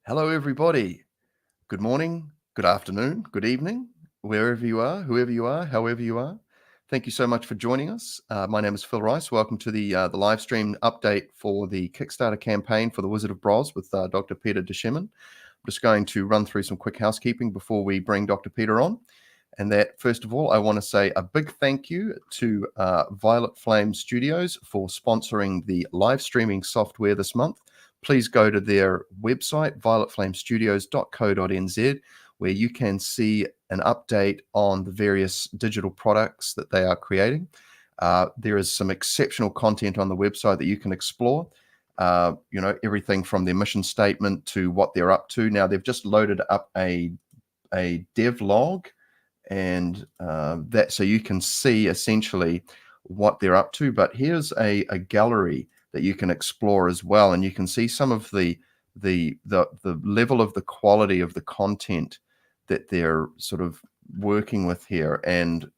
Hello, everybody. Good morning, good afternoon, good evening, wherever you are, whoever you are, however you are. Thank you so much for joining us. My name is Phil Rice. Welcome to the live stream update for the Kickstarter campaign for the Wizard of Bros with Dr. Peter Duchemin. I'm just going to run through some quick housekeeping before we bring Dr. Peter on. And that, first of all, I want to say a big thank you to Violet Flame Studios for sponsoring the live streaming software this month. Please go to their website, violetflamestudios.co.nz, where you can see an update on the various digital products that they are creating. There is some exceptional content on the website that you can explore. Everything from their mission statement to what they're up to. Now, they've just loaded up a dev log, and that so you can see essentially what they're up to. But here's a gallery that you can explore as well, and you can see some of the level of the quality of the content that they're sort of working with here. And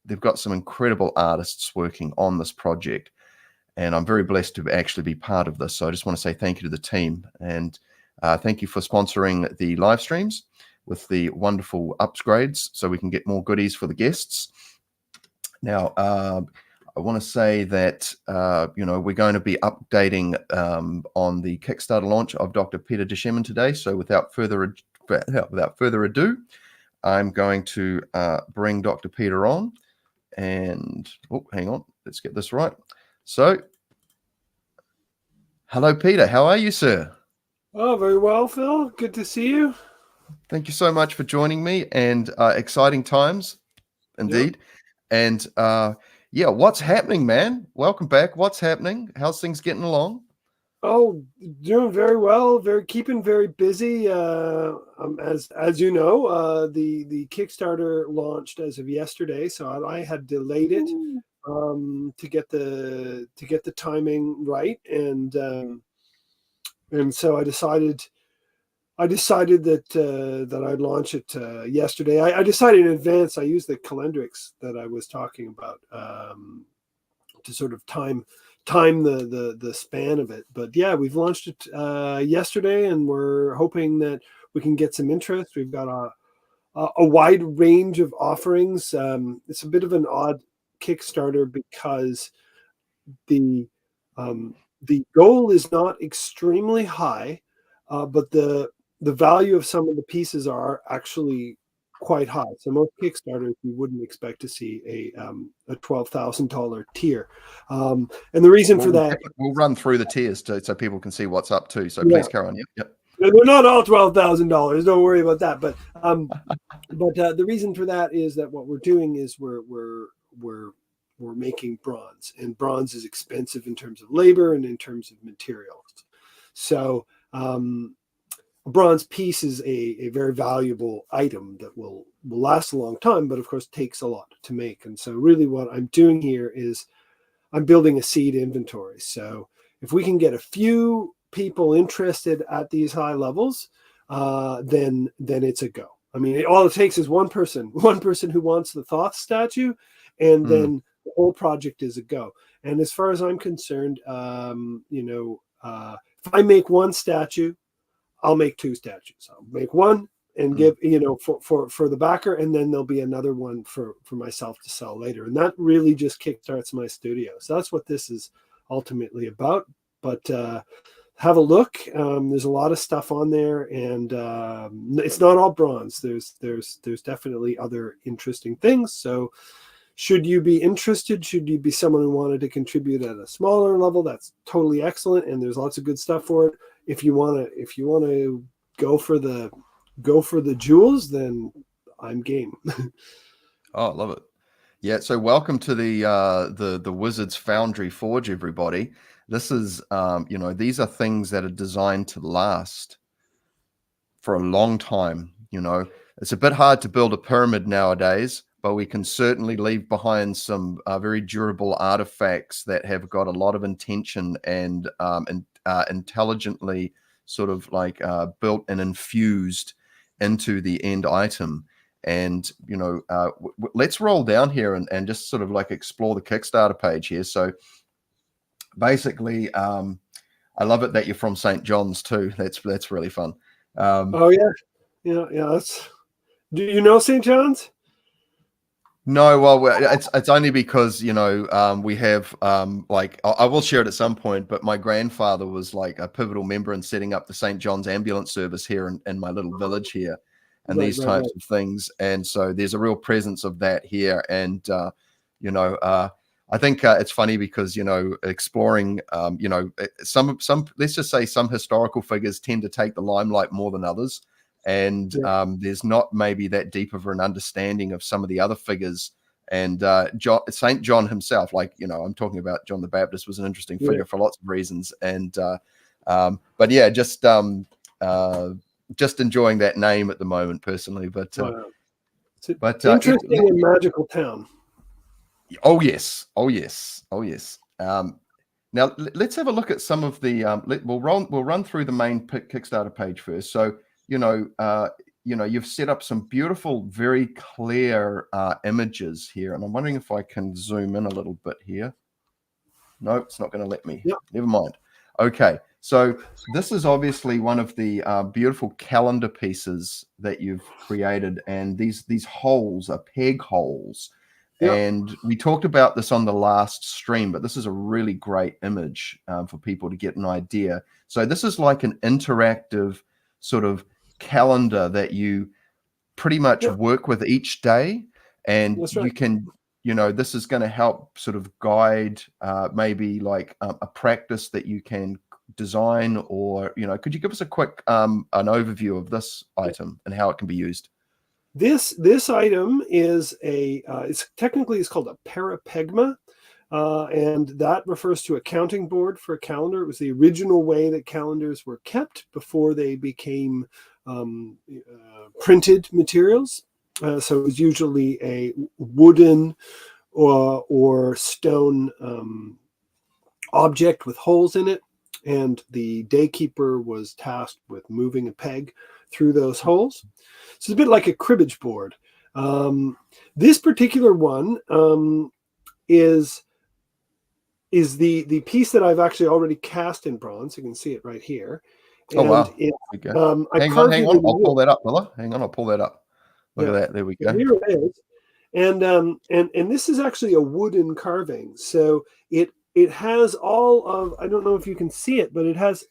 they've got some incredible artists working on this project, and I'm very blessed to actually be part of this. So I just want to say thank you to the team, and thank you for sponsoring the live streams with the wonderful upgrades so we can get more goodies for the guests. Now, I want to say that, we're going to be updating on the Kickstarter launch of Dr. Peter Duchemin today. So without further ado, I'm going to bring Dr. Peter on. And, hang on, let's get this right. So, hello, Peter. How are you, sir? Oh, very well, Phil. Good to see you. Thank you so much for joining me, and exciting times indeed. Yep. And what's happening, man? Welcome back. What's happening? How's things getting along? Oh, doing very well. Keeping very busy. As you know, the Kickstarter launched as of yesterday, so I had delayed it to get the timing right, and so I decided that I'd launch it yesterday. I decided in advance. I used the calendrics that I was talking about to sort of time the span of it. But yeah, we've launched it yesterday, and we're hoping that we can get some interest. We've got a wide range of offerings. It's a bit of an odd Kickstarter because the goal is not extremely high, but the value of some of the pieces are actually quite high. So most Kickstarters you wouldn't expect to see a $12,000 tier, and the reason for that, we'll run through the tiers so people can see what's up too. So please carry on. Yep. They're not all $12,000. Don't worry about that. But the reason for that is that what we're doing is we're making bronze, and bronze is expensive in terms of labor and in terms of materials. So a bronze piece is a very valuable item that will last a long time, but of course takes a lot to make. And so really what I'm doing here is I'm building a seed inventory. So if we can get a few people interested at these high levels, then it's a go. I mean, all it takes is one person who wants the Thoth statue, and then the whole project is a go. And as far as I'm concerned, if I make one statue, I'll make two statues. I'll make one and give, for the backer, and then there'll be another one for myself to sell later. And that really just kickstarts my studio. So that's what this is ultimately about. But have a look. There's a lot of stuff on there, and it's not all bronze. There's definitely other interesting things. So should you be interested, should you be someone who wanted to contribute at a smaller level, that's totally excellent, and there's lots of good stuff for it. If you want to go for the jewels, then I'm game. Oh, I love it. Yeah, so welcome to the Wizards Foundry Forge, everybody. This is these are things that are designed to last for a long time. It's a bit hard to build a pyramid nowadays, but we can certainly leave behind some very durable artifacts that have got a lot of intention and intelligently sort of like built and infused into the end item. And let's roll down here and just sort of like explore the Kickstarter page here. So basically, I love it that you're from St. John's too. That's really fun. Oh yeah, yeah. That's. Do you know St. John's? No, well, it's only because we have like I will share it at some point, but my grandfather was like a pivotal member in setting up the St. John's ambulance service here in my little village here, and Right, these right, types right. of things, and so there's a real presence of that here, and I think it's funny because exploring some let's just say some historical figures tend to take the limelight more than others. And Yeah, there's not maybe that deep of an understanding of some of the other figures. And Saint John himself, I'm talking about John the Baptist, was an interesting yeah. figure for lots of reasons. And but yeah, just enjoying that name at the moment personally. Wow. It's an But interesting and magical town. oh yes, oh yes, oh yes. Now let's have a look at some of the. We'll run through the main Kickstarter page first. So you've set up some beautiful, very clear images here, and I'm wondering if I can zoom in a little bit here. No, it's not going to let me. Yep. Never mind. Okay, so this is obviously one of the beautiful calendar pieces that you've created, and these holes are peg holes. Yep. And we talked about this on the last stream, but this is a really great image for people to get an idea. So this is like an interactive sort of calendar that you pretty much Yep. work with each day, and That's you right. can this is going to help sort of guide maybe like a practice that you can design, or could you give us a quick an overview of this item and how it can be used? This item is it's called a parapegma, and that refers to a counting board for a calendar. It was the original way that calendars were kept before they became printed materials. So it was usually a wooden or stone object with holes in it, and the daykeeper was tasked with moving a peg through those holes. So it's a bit like a cribbage board. This particular one is the piece that I've actually already cast in bronze. You can see it right here. Oh And wow! it, Hang on, I'll pull that up, brother. Hang on, I'll pull that up. Look at that. There we So go. here it is. And this is actually a wooden carving. So it has all of, I don't know if you can see it, but it has,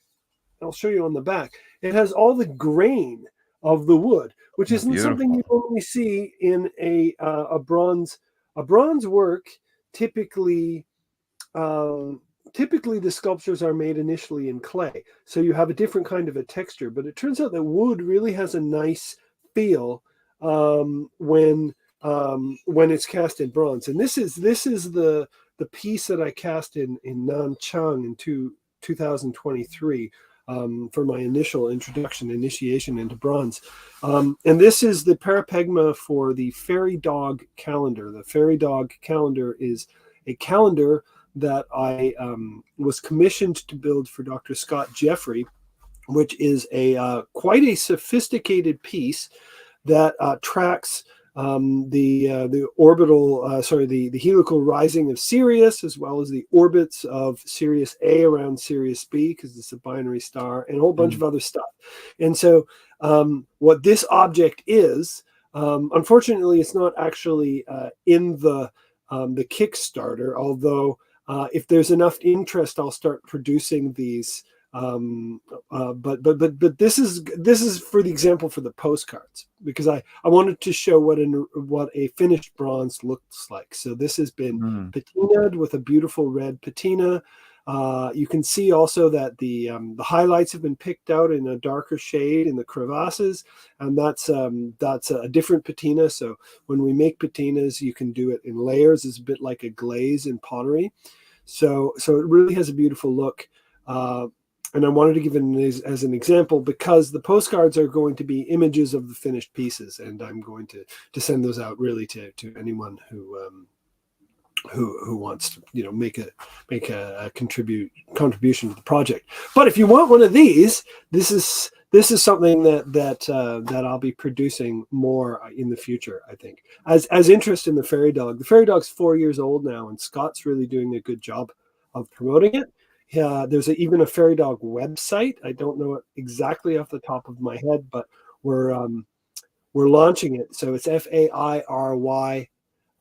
I'll show you on the back. It has all the grain of the wood, which Oh, isn't something you only see in a bronze work. Typically, typically the sculptures are made initially in clay, so you have a different kind of a texture. But it turns out that wood really has a nice feel when it's cast in bronze. And this is the piece that I cast in Nanchang in 2023 for my initial initiation into bronze. And this is the parapegma for the Fairy Dog calendar. The Fairy Dog calendar is a calendar that I was commissioned to build for Dr. Scott Jeffrey, which is quite a sophisticated piece that tracks the helical rising of Sirius, as well as the orbits of Sirius A around Sirius B, because it's a binary star, and a whole bunch of other stuff. And so what this object is, unfortunately, it's not actually in the Kickstarter, although if there's enough interest, I'll start producing these. But this is for the example for the postcards, because I wanted to show what a finished bronze looks like. So this has been patinaed with a beautiful red patina. You can see also that the highlights have been picked out in a darker shade in the crevasses, and that's a different patina. So when we make patinas, you can do it in layers. It's a bit like a glaze in pottery. So it really has a beautiful look. And I wanted to give it as an example, because the postcards are going to be images of the finished pieces, and I'm going to send those out really to anyone who wants to make a contribution to the project. But if you want one of these, this is something that I'll be producing more in the future. I think as interest in the Fairy Dog. The Fairy Dog's 4 years old now, and Scott's really doing a good job of promoting it. There's even a Fairy Dog website. I don't know it exactly off the top of my head, but we're launching it. So it's FAIRY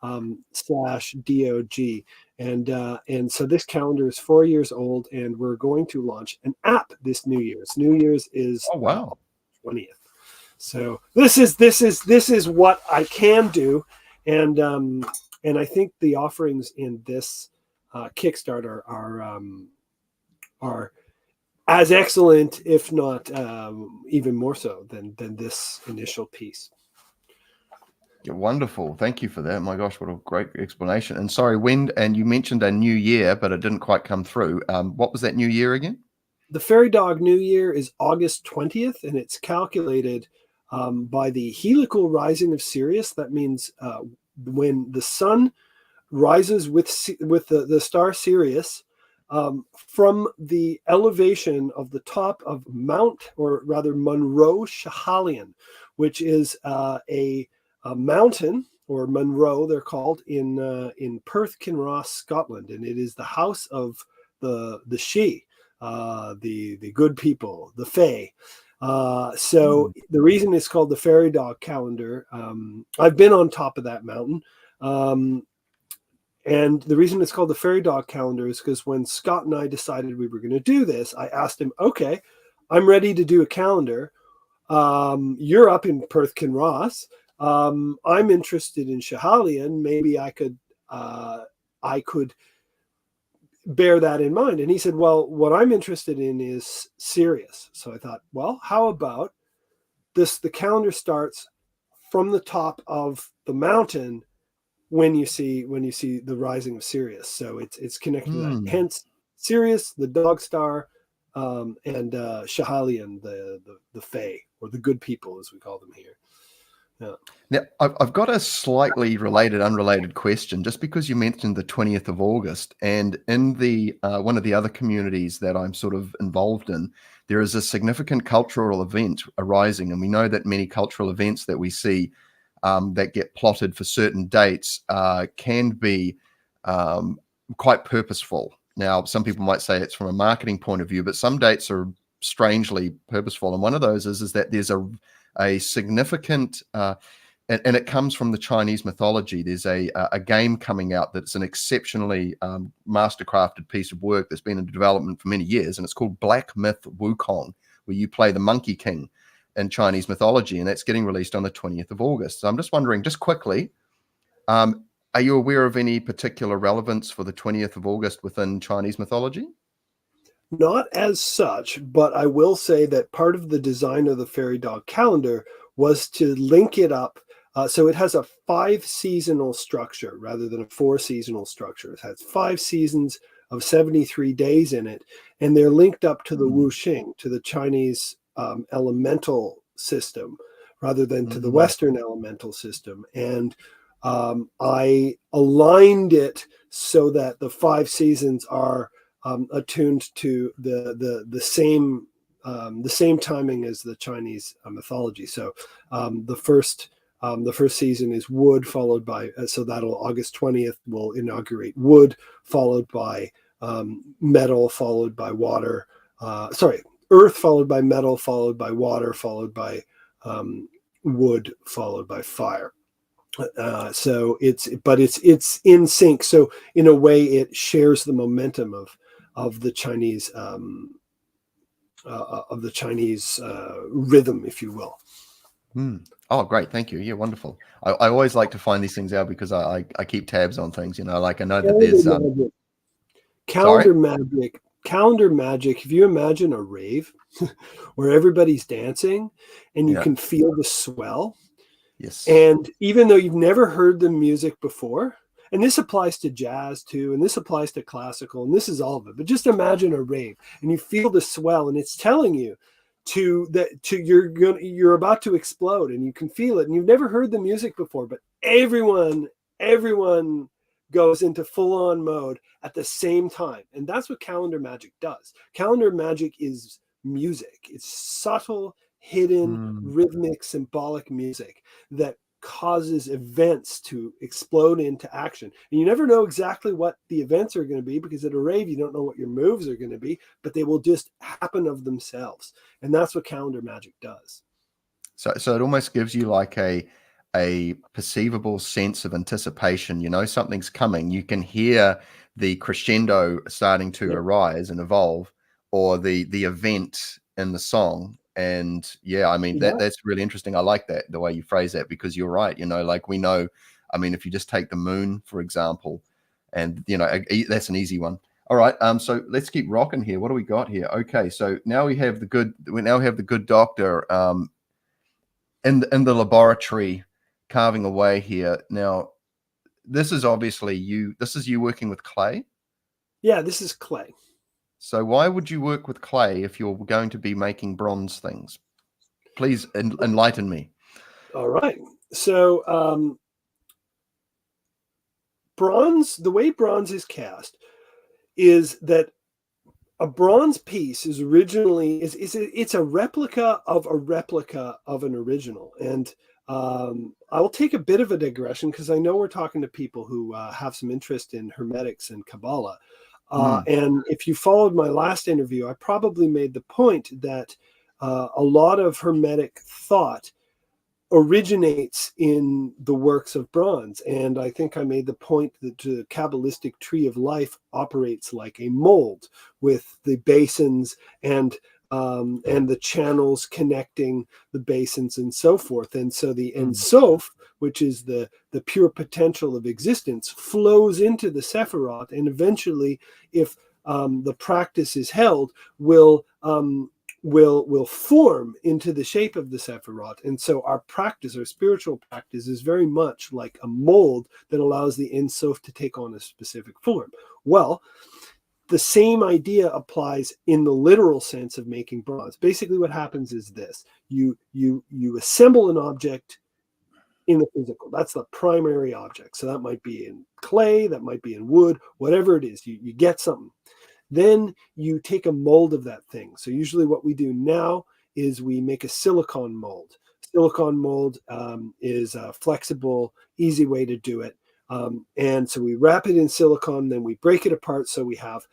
/DOG. And so this calendar is 4 years old, and we're going to launch an app this New Year's. New Year's is Oh, wow. 20th. So this is what I can do, and I think the offerings in this Kickstarter are as excellent, if not even more so than this initial piece. Yeah, wonderful. Thank you for that. My gosh, what a great explanation. And sorry, and you mentioned a new year, but it didn't quite come through. What was that new year again? The Fairy Dog New Year is August 20th, and it's calculated by the heliacal rising of Sirius. That means when the sun rises with the star Sirius from the elevation of the top of Munro Schiehallion, which is a mountain, or Munro they're called, in Perth, Kinross, Scotland, and it is the house of the Sidhe, the good people, the Fae. So the reason it's called the Fairy Dog calendar, I've been on top of that mountain, and the reason it's called the Fairy Dog calendar is because when Scott and I decided we were going to do this, I asked him, okay, I'm ready to do a calendar. You're up in Perth, Kinross. I'm interested in Schiehallion. Maybe I could bear that in mind. And he said, well, what I'm interested in is Sirius. So I thought, well, how about this? The calendar starts from the top of the mountain when you see the rising of Sirius. So it's connected to that. Hence Sirius, the dog star, and Schiehallion, the Fae, or the good people, as we call them here. Yeah. Now, I've got a slightly unrelated question, just because you mentioned the 20th of August, and in the one of the other communities that I'm sort of involved in, there is a significant cultural event arising, and we know that many cultural events that we see that get plotted for certain dates can be quite purposeful. Now, some people might say it's from a marketing point of view, but some dates are strangely purposeful, and one of those is that there's a significant, and it comes from the Chinese mythology. There's a game coming out that's an exceptionally mastercrafted piece of work that's been in development for many years, and it's called Black Myth Wukong, where you play the Monkey King in Chinese mythology, and that's getting released on the 20th of August. So I'm just wondering, just quickly, are you aware of any particular relevance for the 20th of August within Chinese mythology? Not as such, but I will say that part of the design of the Fairy Dog calendar was to link it up. So it has a 5 seasonal structure rather than a 4 seasonal structure. It has 5 seasons of 73 days in it, and they're linked up to the Wuxing, to the Chinese elemental system, rather than to the Western elemental system. And I aligned it so that the 5 seasons are attuned to the same timing as the Chinese mythology. So the first season is wood, followed by so that'll August 20th will inaugurate wood, followed by metal, followed by water. Earth, followed by metal, followed by water, followed by wood, followed by fire. So it's in sync. So in a way, it shares the momentum of the Chinese rhythm, if you will. Oh, great. Thank you. Yeah, wonderful. I always like to find these things out because I keep tabs on things, like I know that there's calendar magic. If you imagine a rave where everybody's dancing and you can feel the swell. Yes. And even though you've never heard the music before, and this applies to jazz too, and this applies to classical, and this is all of it, but just imagine a rave and you feel the swell, and it's telling you you're about to explode, and you can feel it, and you've never heard the music before, but everyone goes into full-on mode at the same time. And that's what calendar magic does. Calendar magic is music. It's subtle, hidden, rhythmic, symbolic music that causes events to explode into action. And you never know exactly what the events are going to be, because at a rave, you don't know what your moves are going to be, but they will just happen of themselves. And that's what calendar magic does. So it almost gives you like a perceivable sense of anticipation. You know, something's coming. You can hear the crescendo starting to arise and evolve, or the event in the song. And yeah, I mean, that's really interesting. I like that, the way you phrase that, because you're right. You know, like we know, I mean, if you just take the moon, for example, and you know, that's an easy one. All right. So let's keep rocking here. What do we got here? Okay. So now we have the good doctor in the laboratory carving away here. Now, this is obviously you. This is you working with clay. Yeah, this is clay. So why would you work with clay if you're going to be making bronze things? Please enlighten me. All right. So bronze, the way bronze is cast is that a bronze piece is originally it's a replica of an original. And I will take a bit of a digression, because I know we're talking to people who have some interest in Hermetics and Kabbalah. And if you followed my last interview, I probably made the point that a lot of Hermetic thought originates in the works of bronze. And I think I made the point that the Kabbalistic tree of life operates like a mold, with the basins and the channels connecting the basins and so forth. And so the Ein Sof, which is the pure potential of existence, flows into the Sephirot, and eventually, if the practice is held, will form into the shape of the Sephirot. And so our practice, our spiritual practice, is very much like a mold that allows the Ein Sof to take on a specific form. Well, the same idea applies in the literal sense of making bronze. Basically, what happens is this: you assemble an object in the physical. That's the primary object. So that might be in clay, that might be in wood, whatever it is. You get something. Then you take a mold of that thing. So usually what we do now is we make a silicone mold. Silicone mold is a flexible, easy way to do it. And so we wrap it in silicone, then we break it apart so we have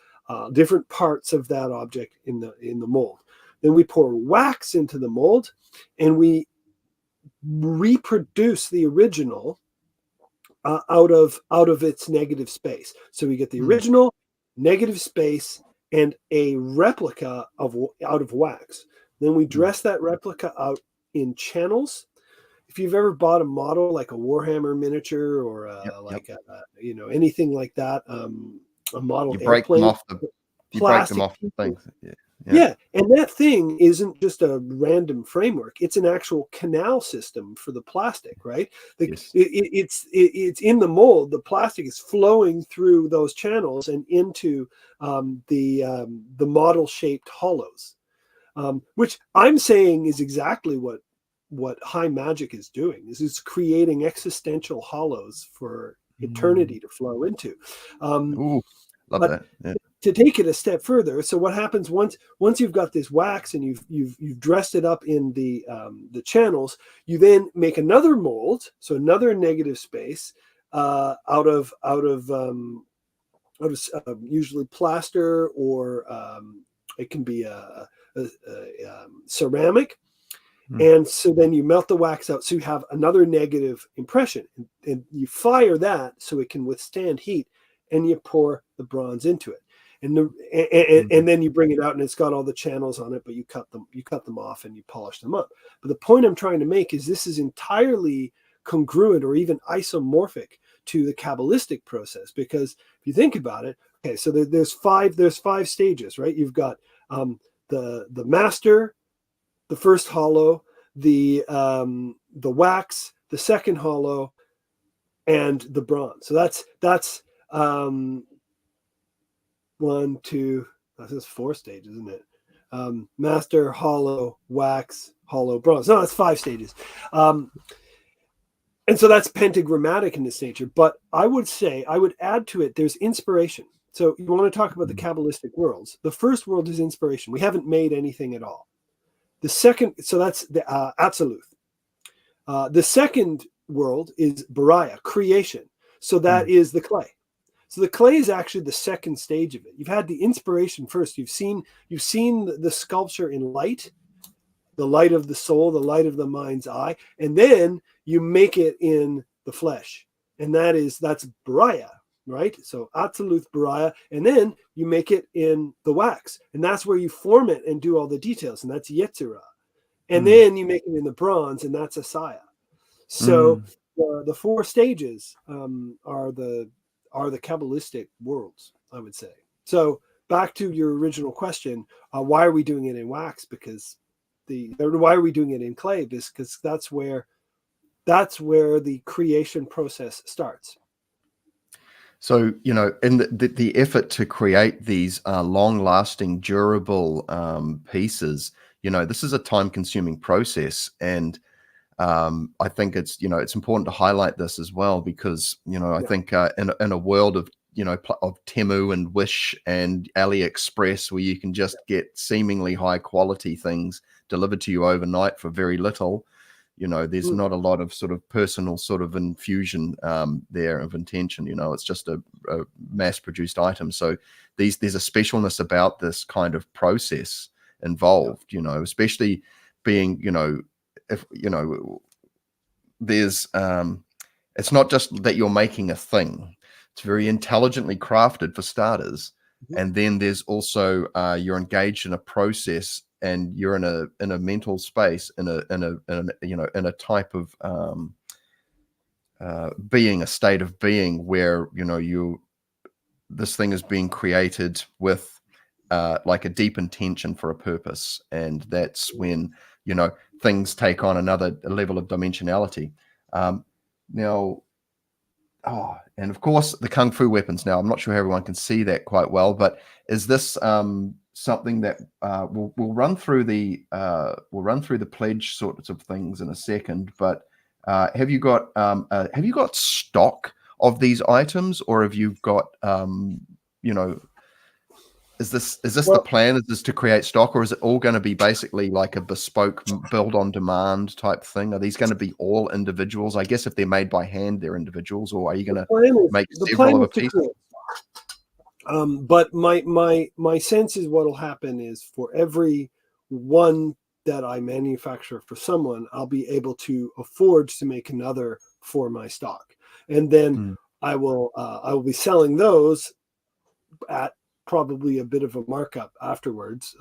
different parts of that object in the mold. Then we pour wax into the mold, and we reproduce the original out of its negative space. So we get the original, negative space, and a replica out of wax. Then we dress that replica out in channels. If you've ever bought a model like a Warhammer miniature or anything like that, a model airplane, you break them off the things. Yeah, and that thing isn't just a random framework; it's an actual canal system for the plastic, right? It's in the mold. The plastic is flowing through those channels and into the model-shaped hollows, which I'm saying is exactly what high magic is doing. Is it's creating existential hollows for eternity to flow into. Ooh, love that. Yeah. To take it a step further, so what happens once you've got this wax and you've dressed it up in the channels, you then make another mold, so another negative space out of usually plaster, or it can be a ceramic. And so then you melt the wax out, so you have another negative impression, and you fire that so it can withstand heat, and you pour the bronze into it. And then you bring it out, and it's got all the channels on it, but you cut them off and you polish them up. But the point I'm trying to make is this is entirely congruent or even isomorphic to the Kabbalistic process, because if you think about it, okay, so there's five stages, right? You've got the master, the first hollow, the wax, the second hollow, and the bronze. So that's 1, 2, that's 4 stages, isn't it? Master, hollow, wax, hollow, bronze. No, that's 5 stages. And so that's pentagrammatic in this nature. But I would add to it, there's inspiration. So you want to talk about the Kabbalistic worlds. The first world is inspiration. We haven't made anything at all. The second, so that's the Absolute. The second world is Bariah, creation. So that is the clay. So the clay is actually the second stage of it. You've had the inspiration first. You've seen the sculpture in light, the light of the soul, the light of the mind's eye, and then you make it in the flesh, and that's Bariah, right? So Atziluth Bariah, and then you make it in the wax, and that's where you form it and do all the details, and that's Yetzirah, and then you make it in the bronze, and that's Asaya. So the four stages are the Kabbalistic worlds, I would say. So back to your original question, why are we doing it in wax? Why are we doing it in clay? Because that's where the creation process starts. So, in the effort to create these long-lasting, durable pieces, this is a time-consuming process, and I think it's important to highlight this as well, because I think in a world of of Temu and Wish and AliExpress, where you can just get seemingly high quality things delivered to you overnight for very little, there's not a lot of sort of personal sort of infusion there of intention. It's just a mass-produced item. So there's a specialness about this kind of process involved, especially being, if there's it's not just that you're making a thing. It's very intelligently crafted, for starters, and then there's also you're engaged in a process, and you're in a mental space, in a type of being, a state of being where this thing is being created with like a deep intention for a purpose, and that's when things take on another level of dimensionality. Now, and of course the kung fu weapons. Now, I'm not sure everyone can see that quite well, but is this something that we'll run through the pledge sorts of things in a second? But have you got stock of these items, or have you got Is this the plan? Is this to create stock, or is it all going to be basically like a bespoke build on demand type thing? Are these going to be all individuals? I guess if they're made by hand, they're individuals, or are you going to make several of a piece? But my sense is what'll happen is, for every one that I manufacture for someone, I'll be able to afford to make another for my stock, and then I will be selling those at probably a bit of a markup afterwards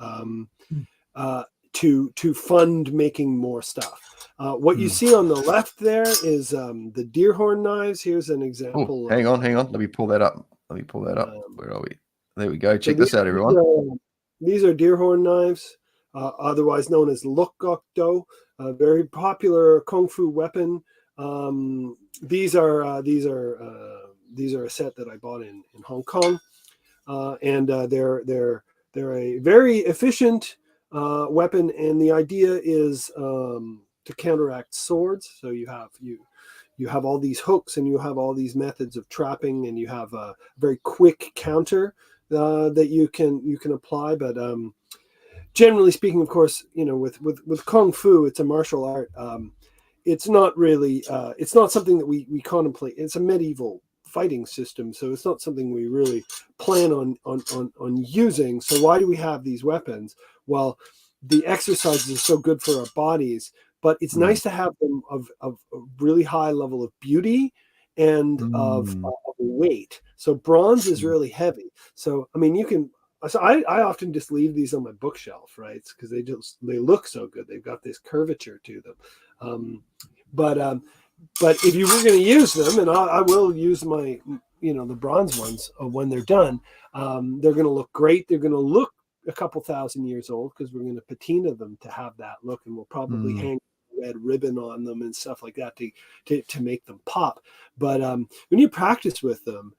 to fund making more stuff. What you see on the left there is the deer horn knives. Here's an example. Hang on. Let me pull that up. Where are we? There we go. Check this out, everyone. These are deer horn knives, otherwise known as lokgokdo, a very popular kung fu weapon. These are a set that I bought in Hong Kong. And they're a very efficient weapon, and the idea is to counteract swords. So you have all these hooks, and you have all these methods of trapping, and you have a very quick counter that you can apply. But generally speaking, of course, with kung fu, it's a martial art. It's not really it's not something that we contemplate. It's a medieval fighting system, so it's not something we really plan on using. So why do we have these weapons? Well, the exercises are so good for our bodies, but it's nice to have them of a really high level of beauty and of weight. So bronze is really heavy. So I mean, I often just leave these on my bookshelf, right? Because they look so good. They've got this curvature to them. But if you were going to use them, and I will use my, the bronze ones when they're done, they're going to look great. They're going to look a couple thousand years old, because we're going to patina them to have that look, and we'll probably hang red ribbon on them and stuff like that to make them pop. But when you practice with them,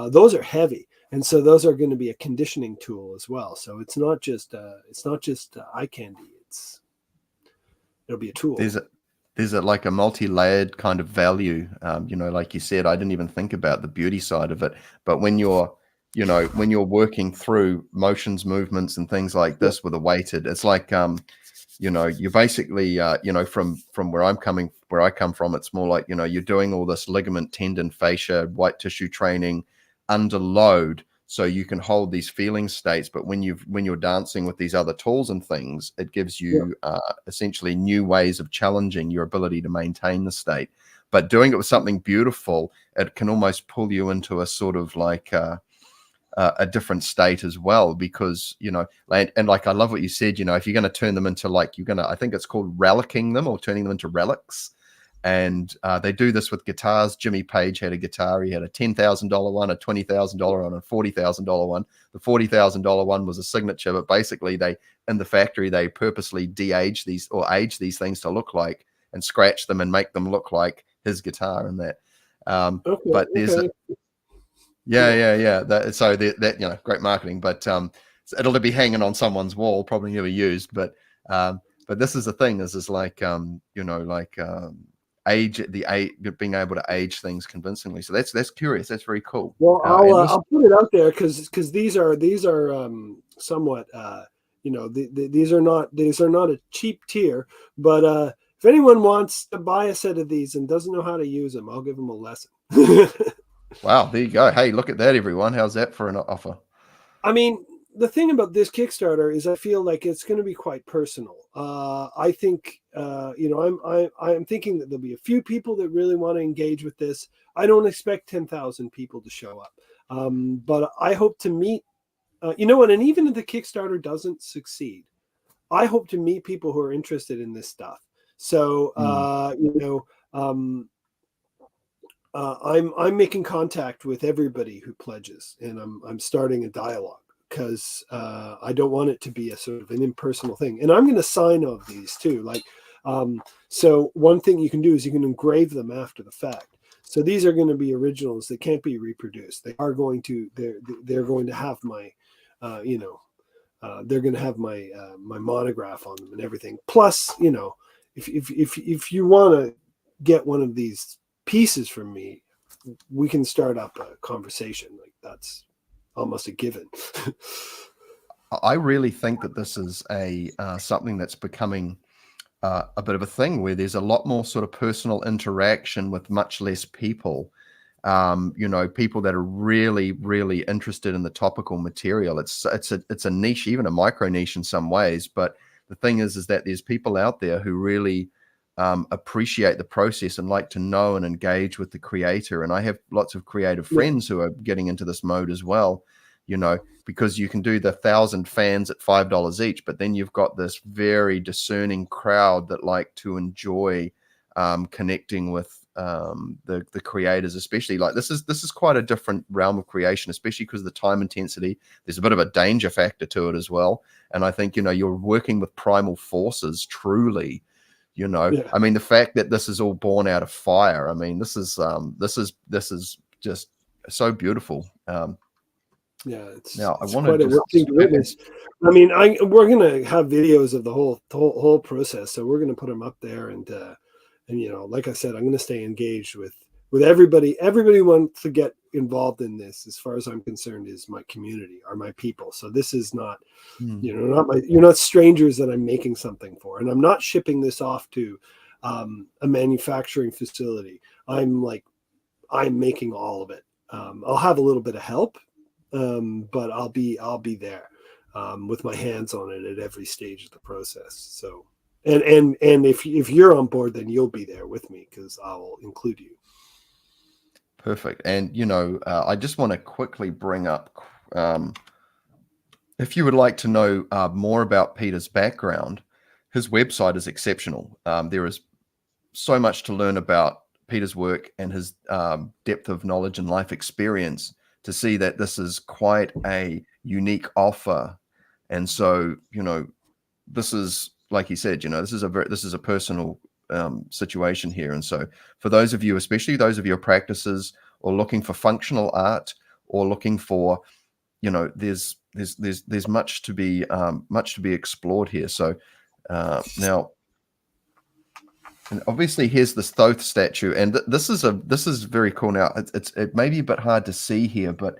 those are heavy, and so those are going to be a conditioning tool as well. So it's not just eye candy. It'll be a tool. There's like a multi-layered kind of value. Like you said, I didn't even think about the beauty side of it. But when you're working through motions, movements, and things like this with a weighted, it's like you basically, from where I come from, it's more like, you're doing all this ligament, tendon, fascia, white tissue training under load, so you can hold these feeling states. But when you're dancing with these other tools and things, it gives you essentially new ways of challenging your ability to maintain the state. But doing it with something beautiful, it can almost pull you into a sort of like a different state as well, because and like I love what you said, if you're going to turn them into, like, I think it's called relicking them, or turning them into relics. And they do this with guitars. Jimmy Page had a guitar. He had a $10,000 one, a $20,000 one, a $40,000 one. The $40,000 one was a signature, but basically in the factory, they purposely de-age these, or age these things to look like, and scratch them and make them look like his guitar and that. But there's that great marketing, but it'll be hanging on someone's wall, probably never used. But this is the thing, is like being able to age things convincingly. So that's curious. That's very cool. Well, I'll put it out there because these are somewhat these are not a cheap tier, but if anyone wants to buy a set of these and doesn't know how to use them, I'll give them a lesson. Wow, there you go. Hey, look at that, everyone. How's that for an offer? I mean, the thing about this Kickstarter is I feel like it's going to be quite personal. I think, I'm thinking that there'll be a few people that really want to engage with this. I don't expect 10,000 people to show up. But I hope to meet, and even if the Kickstarter doesn't succeed, I hope to meet people who are interested in this stuff. So, I'm making contact with everybody who pledges, and I'm starting a dialogue, because I don't want it to be a sort of an impersonal thing. And I'm going to sign off these too. Like, so one thing you can do is you can engrave them after the fact. So these are going to be originals that can't be reproduced. They're going to have my, they're going to have my my monograph on them and everything. Plus, if you want to get one of these pieces from me, we can start up a conversation. Like, that's almost a given. I really think that this is something that's becoming a bit of a thing, where there's a lot more sort of personal interaction with much less people. People that are really, really interested in the topical material. It's a niche, even a micro niche in some ways. But the thing is that there's people out there who really appreciate the process and like to know and engage with the creator. And I have lots of creative friends who are getting into this mode as well, because you can do the 1,000 fans at $5 each, but then you've got this very discerning crowd that like to enjoy connecting with the creators, especially. Like, this is quite a different realm of creation, especially because of the time intensity. There's a bit of a danger factor to it as well. And I think, you're working with primal forces, truly. I mean, the fact that this is all born out of fire, I mean, this is just so beautiful. It's now it's I want quite to a just thing to witness. I mean, we're gonna have videos of the whole process, so we're gonna put them up there, and like I said, I'm gonna stay engaged with everybody. Everybody wants to get involved in this, as far as I'm concerned, is my community, are my people. So this is not, you're not strangers that I'm making something for, and I'm not shipping this off to a manufacturing facility. I'm making all of it. I'll have a little bit of help, but I'll be there with my hands on it at every stage of the process. So, and if you're on board, then you'll be there with me, because I'll include you. Perfect. And I just want to quickly bring up, if you would like to know more about Peter's background, his website is exceptional. There is so much to learn about Peter's work and his depth of knowledge and life experience, to see that this is quite a unique offer. And so, this is, like he said, this is a personal situation here. And so for those of you, especially those of your practices, or looking for functional art, or looking for, there's much to be explored here. So now, and obviously here's this Thoth statue, and this is very cool. Now it may be a bit hard to see here, but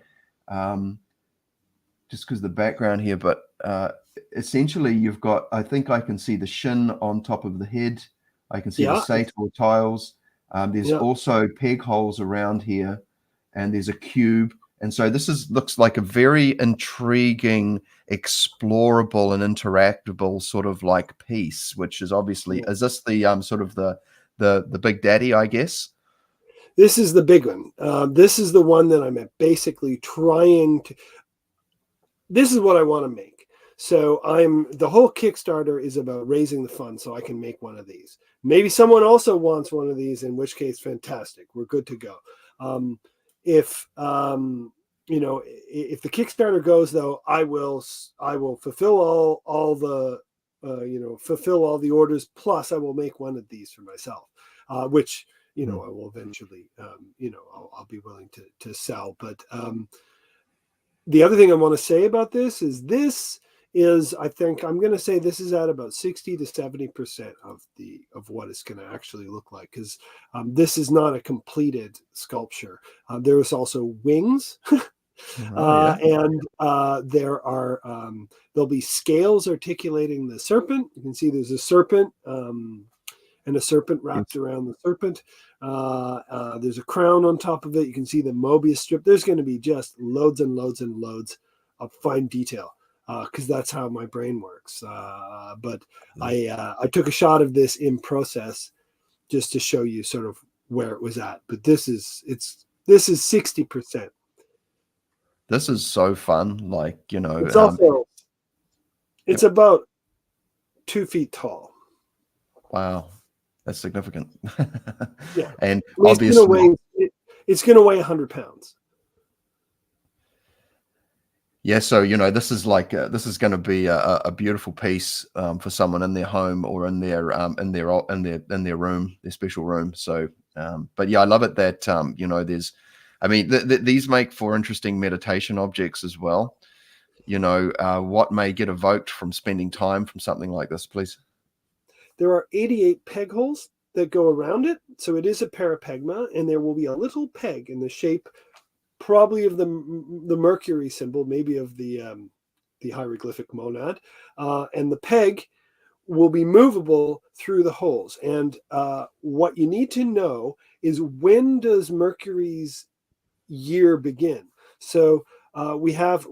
just because the background here, but essentially you've got, I think I can see the shin on top of the head. I can see the Yeah, sator tiles. There's yeah. also peg holes around here, and there's a cube. And so looks like a very intriguing, explorable, and interactable sort of like piece, which is obviously, is this the sort of the big daddy, I guess? This is the big one. This is the one that I'm basically trying to. This is what I want to make. So the whole Kickstarter is about raising the funds so I can make one of these. Maybe someone also wants one of these, in which case, fantastic. We're good to go. If if the Kickstarter goes, though, I will fulfill all the fulfill all the orders. Plus, I will make one of these for myself, which I will eventually I'll be willing to sell. But the other thing I want to say about this is I think I'm going to say this is at about 60 to 70% of what it's going to actually look like, because this is not a completed sculpture. There is also wings. And there'll be scales articulating the serpent. You can see there's a serpent and a serpent wrapped around the serpent. There's a crown on top of it. You can see the Mobius strip. There's going to be just loads and loads and loads of fine detail, because that's how my brain works. But I took a shot of this in process just to show you sort of where it was at. But this is 60%. This is so fun. Like, It's also it's about 2 feet tall. Wow, that's significant. Yeah, and I mean, obviously it's going to weigh 100 pounds. Yeah, so this is like this is going to be a beautiful piece for someone in their home or in their room, their special room. So, but yeah, I love it that there's, I mean, these make for interesting meditation objects as well. What may get evoked from spending time from something like this, please? There are 88 peg holes that go around it, so it is a parapegma, and there will be a little peg in the shape, probably of the Mercury symbol, maybe of the hieroglyphic monad, and the peg will be movable through the holes. And what you need to know is, when does Mercury's year begin? So we have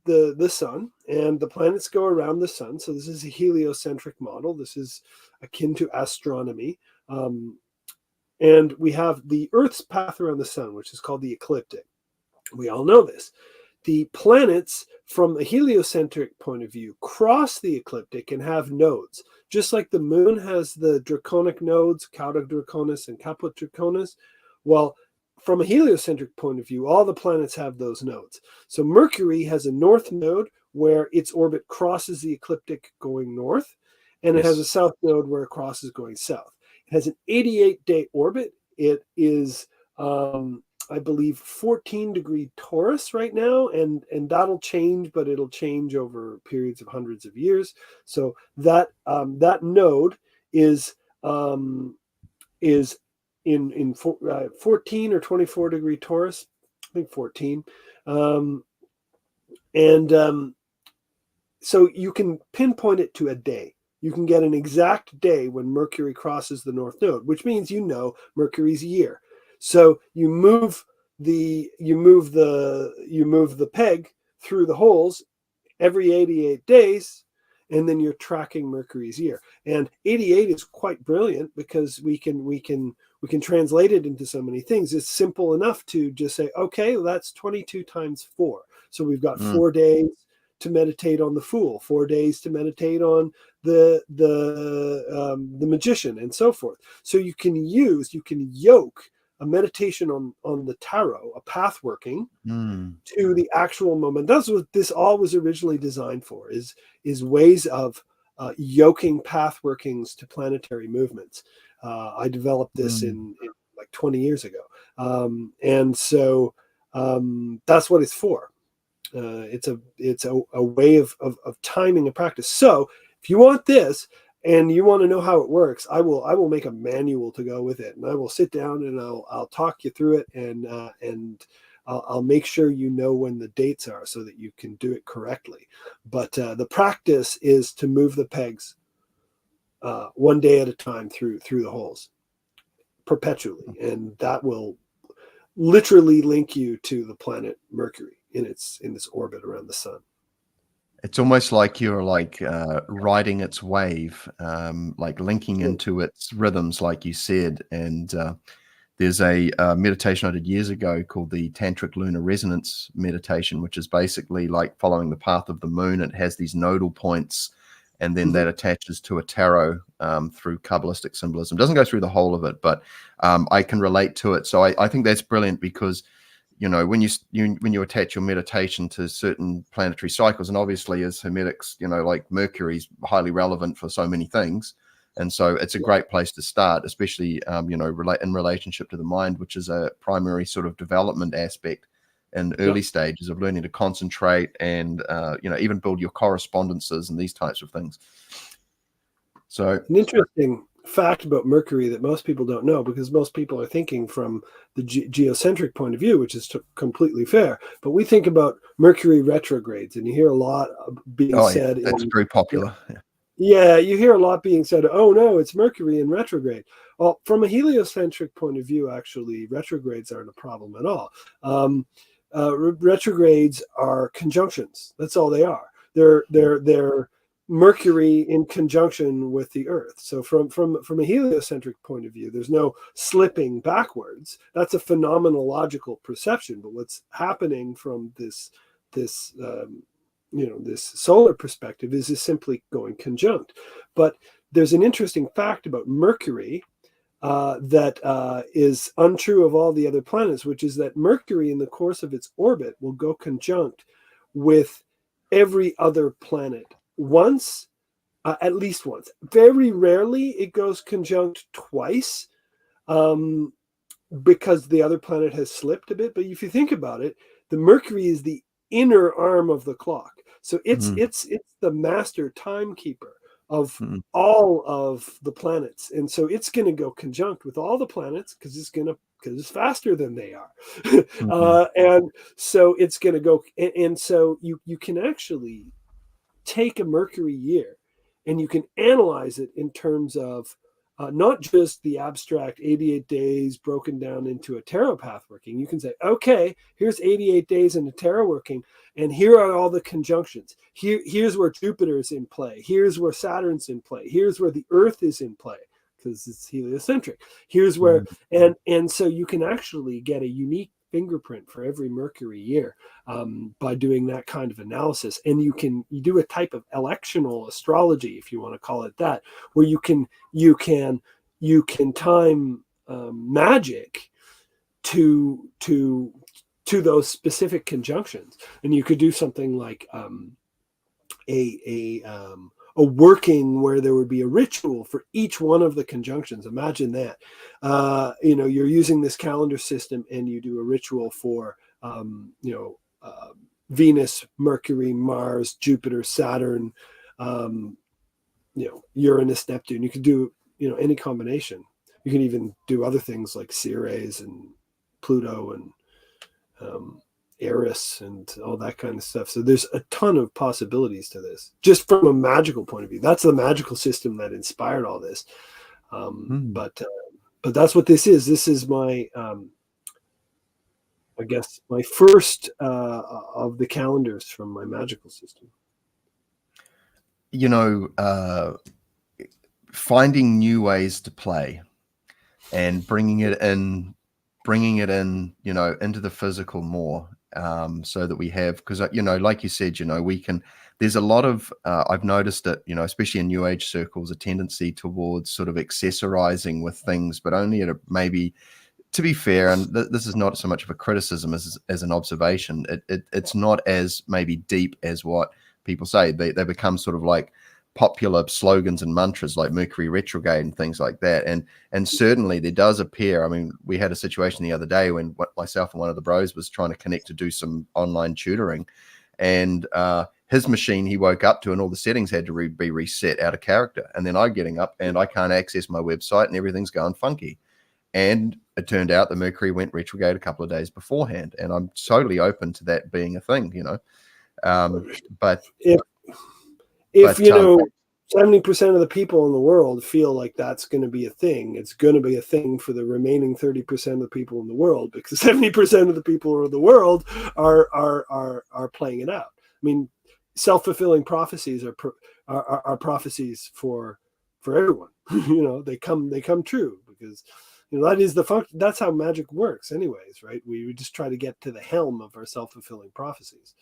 the sun, and the planets go around the sun. So this is a heliocentric model. This is akin to astronomy. And we have the Earth's path around the sun, which is called the ecliptic. We all know this. The planets, from a heliocentric point of view, cross the ecliptic and have nodes. Just like the moon has the draconic nodes, Cauda Draconis and Caput Draconis. Well, from a heliocentric point of view, all the planets have those nodes. So Mercury has a north node where its orbit crosses the ecliptic going north, and it has a south node where it crosses going south. It has an 88-day orbit. It is, I believe, 14-degree Taurus right now, and that'll change, but it'll change over periods of hundreds of years. So that node is in 14 or 24-degree Taurus. I think 14. So you can pinpoint it to a day. You can get an exact day when Mercury crosses the north node, which means Mercury's year. So you move the peg through the holes every 88 days, and then you're tracking Mercury's year. And 88 is quite brilliant, because we can translate it into so many things. It's simple enough to just say, okay, well, that's 22 times 4. So we've got 4 days to meditate on the Fool, 4 days to meditate on the Magician, and so forth. So you can yoke a meditation on the tarot, a path working, to the actual moment. That's what this all was originally designed for, is ways of yoking path workings to planetary movements. I developed this in like 20 years ago. And so that's what it's for. It's a way of timing a practice. So if you want this and you want to know how it works, I will make a manual to go with it, and I will sit down and I'll talk you through it, and I'll make sure you know when the dates are so that you can do it correctly. But the practice is to move the pegs one day at a time through the holes perpetually, and that will literally link you to the planet Mercury in its orbit around the sun. It's almost like you're like riding its wave, like linking into its rhythms, like you said. And there's a meditation I did years ago called the Tantric Lunar Resonance meditation, which is basically like following the path of the moon. It has these nodal points, and then that attaches to a tarot through Kabbalistic symbolism. Doesn't go through the whole of it, but I can relate to it. So I think that's brilliant because, you know, when you attach your meditation to certain planetary cycles, and obviously as Hermetics, you know, like Mercury's highly relevant for so many things. And so it's a great place to start, especially, you know, in relationship to the mind, which is a primary sort of development aspect in early stages of learning to concentrate and, you know, even build your correspondences and these types of things. So an interesting fact about Mercury that most people don't know, because most people are thinking from the geocentric point of view, which is completely fair. But we think about Mercury retrogrades, and you hear a lot being said. That's very popular. Yeah, you hear a lot being said, oh no, it's Mercury in retrograde. Well, from a heliocentric point of view, actually, retrogrades aren't a problem at all. Retrogrades are conjunctions. That's all they are. They're Mercury in conjunction with the Earth. So from a heliocentric point of view, there's no slipping backwards. That's a phenomenological perception. But what's happening from this solar perspective is simply going conjunct. But there's an interesting fact about Mercury that is untrue of all the other planets, which is that Mercury in the course of its orbit will go conjunct with every other planet once, at least once. Very rarely it goes conjunct twice, because the other planet has slipped a bit. But if you think about it, the Mercury is the inner arm of the clock. So it's the master timekeeper of all of the planets, and so it's going to go conjunct with all the planets because it's faster than they are, and so it's going to go. And so you can actually take a Mercury year, and you can analyze it in terms of not just the abstract 88 days broken down into a tarot path working. You can say, okay, here's 88 days in the tarot working, and here are all the conjunctions. Here's where Jupiter's in play. Here's where Saturn's in play. Here's where the Earth is in play because it's heliocentric. Here's where, and so you can actually get a unique fingerprint for every Mercury year by doing that kind of analysis. And you do a type of electional astrology, if you want to call it that, where you can time magic to those specific conjunctions. And you could do something like a working where there would be a ritual for each one of the conjunctions. Imagine that. You're using this calendar system and you do a ritual for, Venus, Mercury, Mars, Jupiter, Saturn, Uranus, Neptune. You could do, any combination. You can even do other things like Ceres and Pluto and Eris and all that kind of stuff. So there's a ton of possibilities to this, just from a magical point of view. That's the magical system that inspired all this. But that's what this is. This is my, I guess, my first of the calendars from my magical system. Finding new ways to play and bringing it in, into the physical more. So that we have, because like you said, we can. There's a lot of I've noticed it, especially in New Age circles, a tendency towards sort of accessorizing with things, but only at maybe. To be fair, and this is not so much of a criticism as an observation. It's not as maybe deep as what people say. They become sort of like popular slogans and mantras like Mercury retrograde and things like that. And certainly there does appear, I mean, we had a situation the other day when myself and one of the bros was trying to connect to do some online tutoring, and his machine he woke up to and all the settings had to be reset out of character. And then I'm getting up and I can't access my website and everything's going funky. And it turned out the Mercury went retrograde a couple of days beforehand, and I'm totally open to that being a thing, but if 70% of the people in the world feel like that's going to be a thing, it's going to be a thing for the remaining 30% of the people in the world, because 70% of the people in the world are playing it out. I mean, self-fulfilling prophecies are prophecies for everyone. They come true, because that is that's how magic works anyways, right? We just try to get to the helm of our self-fulfilling prophecies.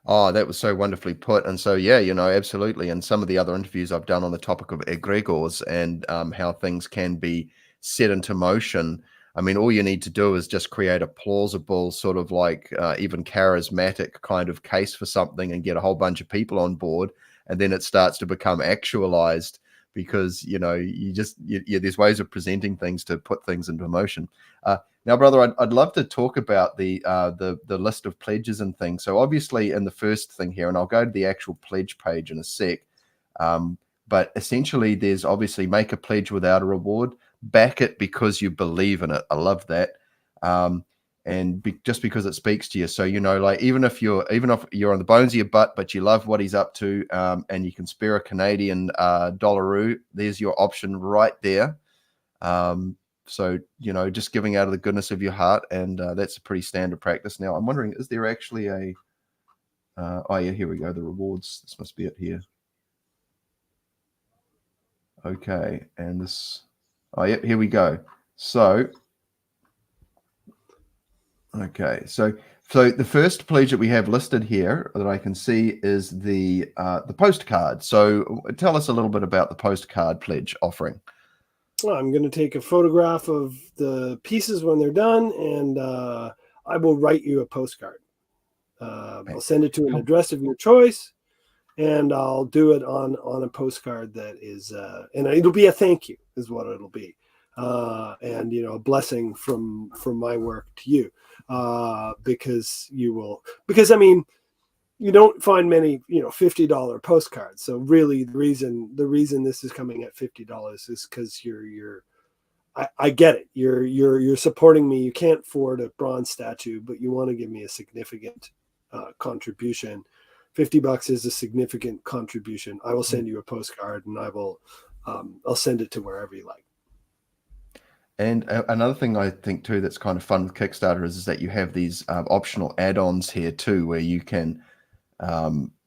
Oh, that was so wonderfully put. And so, yeah, absolutely. And some of the other interviews I've done on the topic of egregores and how things can be set into motion. I mean, all you need to do is just create a plausible, sort of like even charismatic kind of case for something and get a whole bunch of people on board. And then it starts to become actualized, because, there's ways of presenting things to put things into motion. Now, brother, I'd love to talk about the list of pledges and things. So obviously in the first thing here, and I'll go to the actual pledge page in a sec, but essentially there's obviously make a pledge without a reward, back it because you believe in it. I love that. Just because it speaks to you. So, like even if you're on the bones of your butt, but you love what he's up to, and you can spare a Canadian dollaroo, there's your option right there. So, just giving out of the goodness of your heart, and that's a pretty standard practice. Now, I'm wondering, is there actually a, oh yeah, here we go, the rewards. This must be it here. Okay, and this, oh yeah, here we go. So, okay, so the first pledge that we have listed here that I can see is the postcard. So tell us a little bit about the postcard pledge offering. I'm going to take a photograph of the pieces when they're done, and I will write you a postcard. I'll send it to an address of your choice, and I'll do it on a postcard that is, and it'll be a thank you, is what it'll be, and a blessing from my work to you, because I mean, you don't find many, $50 postcards. So really the reason this is coming at $50 is because I get it. You're supporting me. You can't afford a bronze statue, but you want to give me a significant contribution. $50 is a significant contribution. I will send you a postcard, and I'll send it to wherever you like. And another thing I think too that's kind of fun with Kickstarter is that you have these optional add-ons here too, where you can,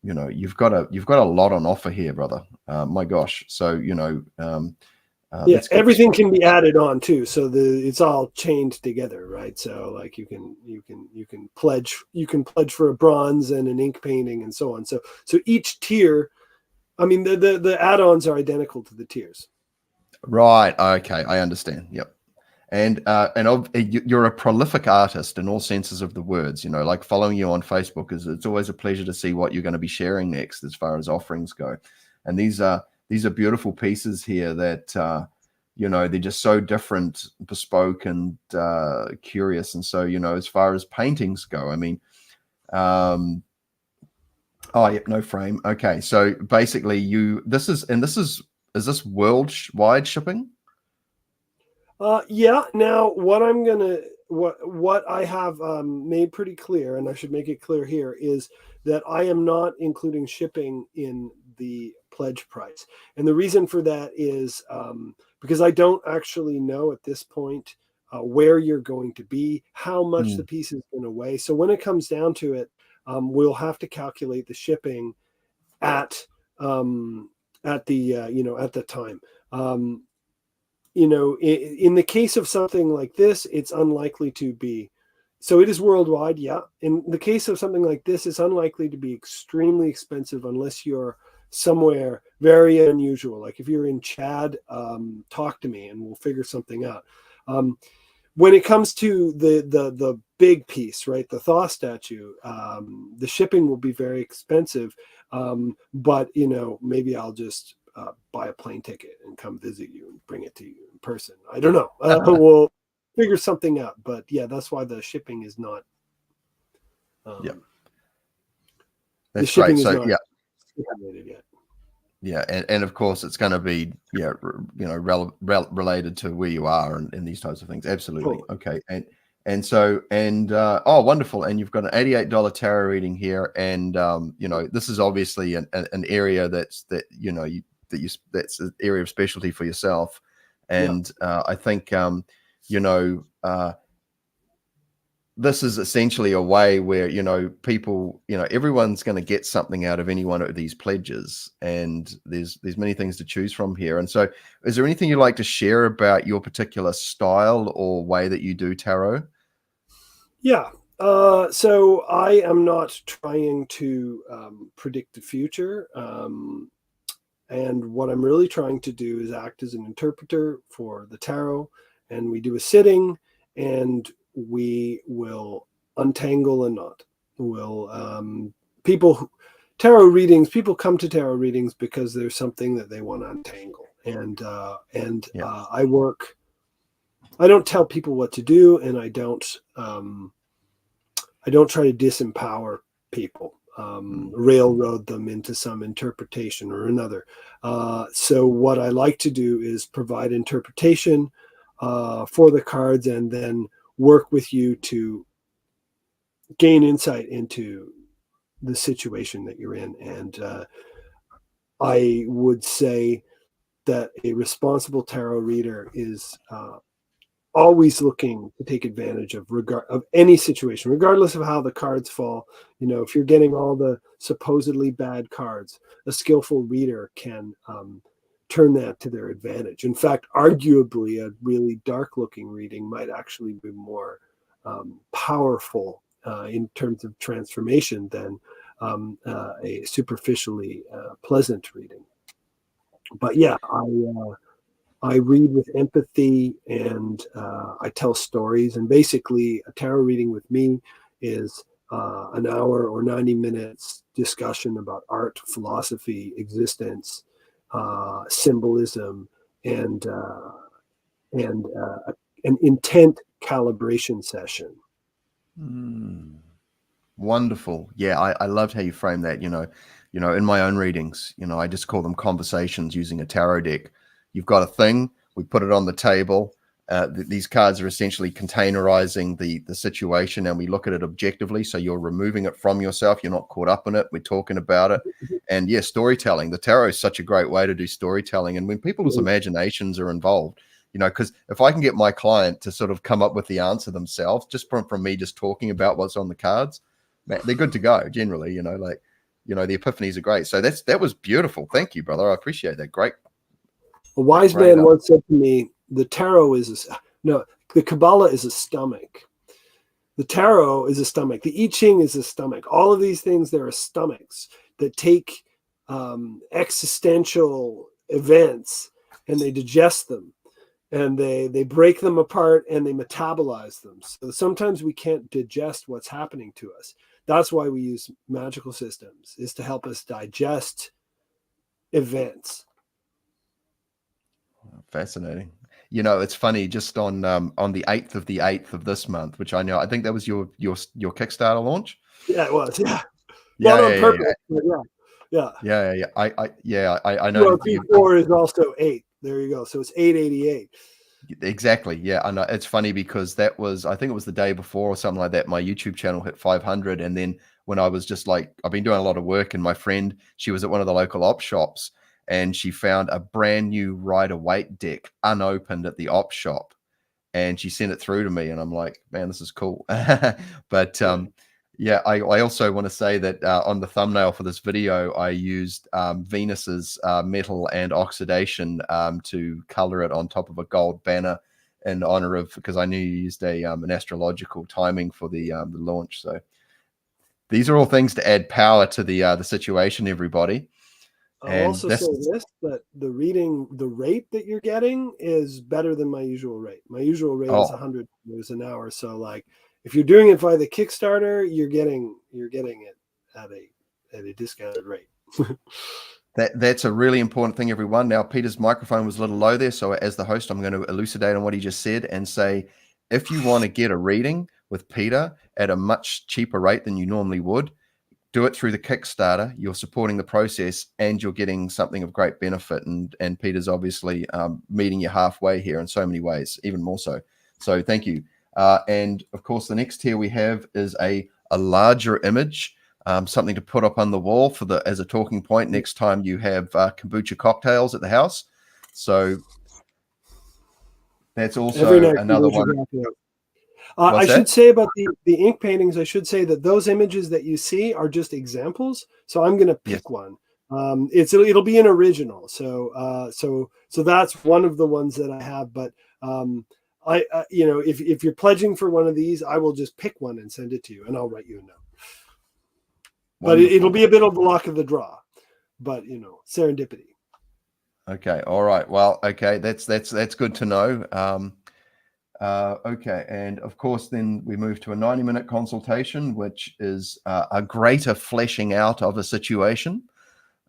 you've got a lot on offer here, brother. My gosh. So, yeah, everything can be added on too. So it's all chained together, right? So like you can pledge for a bronze and an ink painting and so on. So each tier, I mean, the add-ons are identical to the tiers. Right. Okay. I understand. Yep. And you're a prolific artist in all senses of the words. Like following you on Facebook it's always a pleasure to see what you're going to be sharing next as far as offerings go. And these are beautiful pieces here that they're just so different, bespoke, and curious. And so as far as paintings go, I mean, oh yep, no frame. Okay, so basically is this worldwide shipping? Yeah. Now, what I have made pretty clear, and I should make it clear here, is that I am not including shipping in the pledge price. And the reason for that is because I don't actually know at this point where you're going to be, how much the piece is going to weigh. So when it comes down to it, we'll have to calculate the shipping at the time. In the case of something like this, it's unlikely to be. So it is worldwide, yeah. In the case of something like this, it's unlikely to be extremely expensive unless you're somewhere very unusual. Like if you're in Chad, talk to me and we'll figure something out. When it comes to the big piece, right, the Thaw statue, the shipping will be very expensive. But maybe I'll just buy a plane ticket and come visit you and bring it to you in person. I don't know. We'll figure something out. But yeah, that's why the shipping is not. Yeah, that's the shipping great. Is not yeah. yet. Yeah, and of course it's going to be related to where you are and these types of things. Absolutely. Totally. Okay. And so oh, wonderful. And you've got an $88 tarot reading here, and this is obviously an area that's that's an area of specialty for yourself, Yeah. and I think this is essentially a way where people, everyone's going to get something out of any one of these pledges, and there's many things to choose from here. And so is there anything you'd like to share about your particular style or way that you do tarot? Yeah. So I am not trying to predict the future. And what I'm really trying to do is act as an interpreter for the tarot. And we do a sitting, and we will untangle a knot. People come to tarot readings because there's something that they want to untangle. And I don't tell people what to do, and I don't try to disempower people, railroad them into some interpretation or another. So what I like to do is provide interpretation for the cards, and then work with you to gain insight into the situation that you're in. And I would say that a responsible tarot reader is always looking to take advantage of any situation, regardless of how the cards fall. If you're getting all the supposedly bad cards, a skillful reader can turn that to their advantage. In fact, arguably, a really dark looking reading might actually be more powerful in terms of transformation than a superficially pleasant reading. But yeah, I read with empathy, and I tell stories. And basically, a tarot reading with me is an hour or 90 minutes discussion about art, philosophy, existence, symbolism, and an intent calibration session. Wonderful. Yeah, I loved how you framed that. In my own readings, I just call them conversations using a tarot deck. You've got a thing, we put it on the table. These cards are essentially containerizing the situation, and we look at it objectively. So you're removing it from yourself. You're not caught up in it. We're talking about it. And yeah, storytelling. The tarot is such a great way to do storytelling. And when people's imaginations are involved, because if I can get my client to sort of come up with the answer themselves, just from me just talking about what's on the cards, man, they're good to go generally. The epiphanies are great. So that was beautiful. Thank you, brother. I appreciate that. Great. A wise man once said to me, the Kabbalah is a stomach. The tarot is a stomach. The I Ching is a stomach. All of these things, there are stomachs that take existential events and they digest them, and they break them apart and they metabolize them. So sometimes we can't digest what's happening to us. That's why we use magical systems, is to help us digest events. Fascinating. It's funny, just on the 8th of the 8th of this month, which I think that was your Kickstarter launch. Yeah, it was. Yeah. Yeah, Not on purpose, but yeah. I know. 4 is also 8. There you go. So it's 888. Exactly. Yeah. And it's funny because I think it was the day before or something like that, my YouTube channel hit 500. And then when I was just like, I've been doing a lot of work, and my friend, she was at one of the local op shops, and she found a brand new Rider-Waite deck unopened at the op shop, and she sent it through to me, and I'm like, man, this is cool. But yeah, I also want to say that on the thumbnail for this video, I used Venus's metal and oxidation to color it on top of a gold banner in honor of, because I knew you used an astrological timing for the launch. So these are all things to add power to the situation, everybody. I'll also say this, that the rate that you're getting is better than my usual rate. My usual rate is $100 an hour. So like, if you're doing it via the Kickstarter, you're getting it at a discounted rate. That's a really important thing, everyone. Now, Peter's microphone was a little low there, so as the host, I'm going to elucidate on what he just said and say, if you want to get a reading with Peter at a much cheaper rate than you normally would, do it through the Kickstarter, you're supporting the process and you're getting something of great benefit. And Peter's obviously meeting you halfway here in so many ways, even more so. So thank you. And of course, the next tier we have is a larger image, something to put up on the wall as a talking point next time you have kombucha cocktails at the house. So that's also another one. I should say about the ink paintings, I should say that those images that you see are just examples. So I'm going to pick one. It'll be an original. So that's one of the ones that I have. But if you're pledging for one of these, I will just pick one and send it to you, and I'll write you a note. But it'll be a bit of the luck of the draw, but serendipity. Okay. All right. Well, okay. That's good to know. Okay. And of course, then we move to a 90-minute consultation, which is a greater fleshing out of a situation.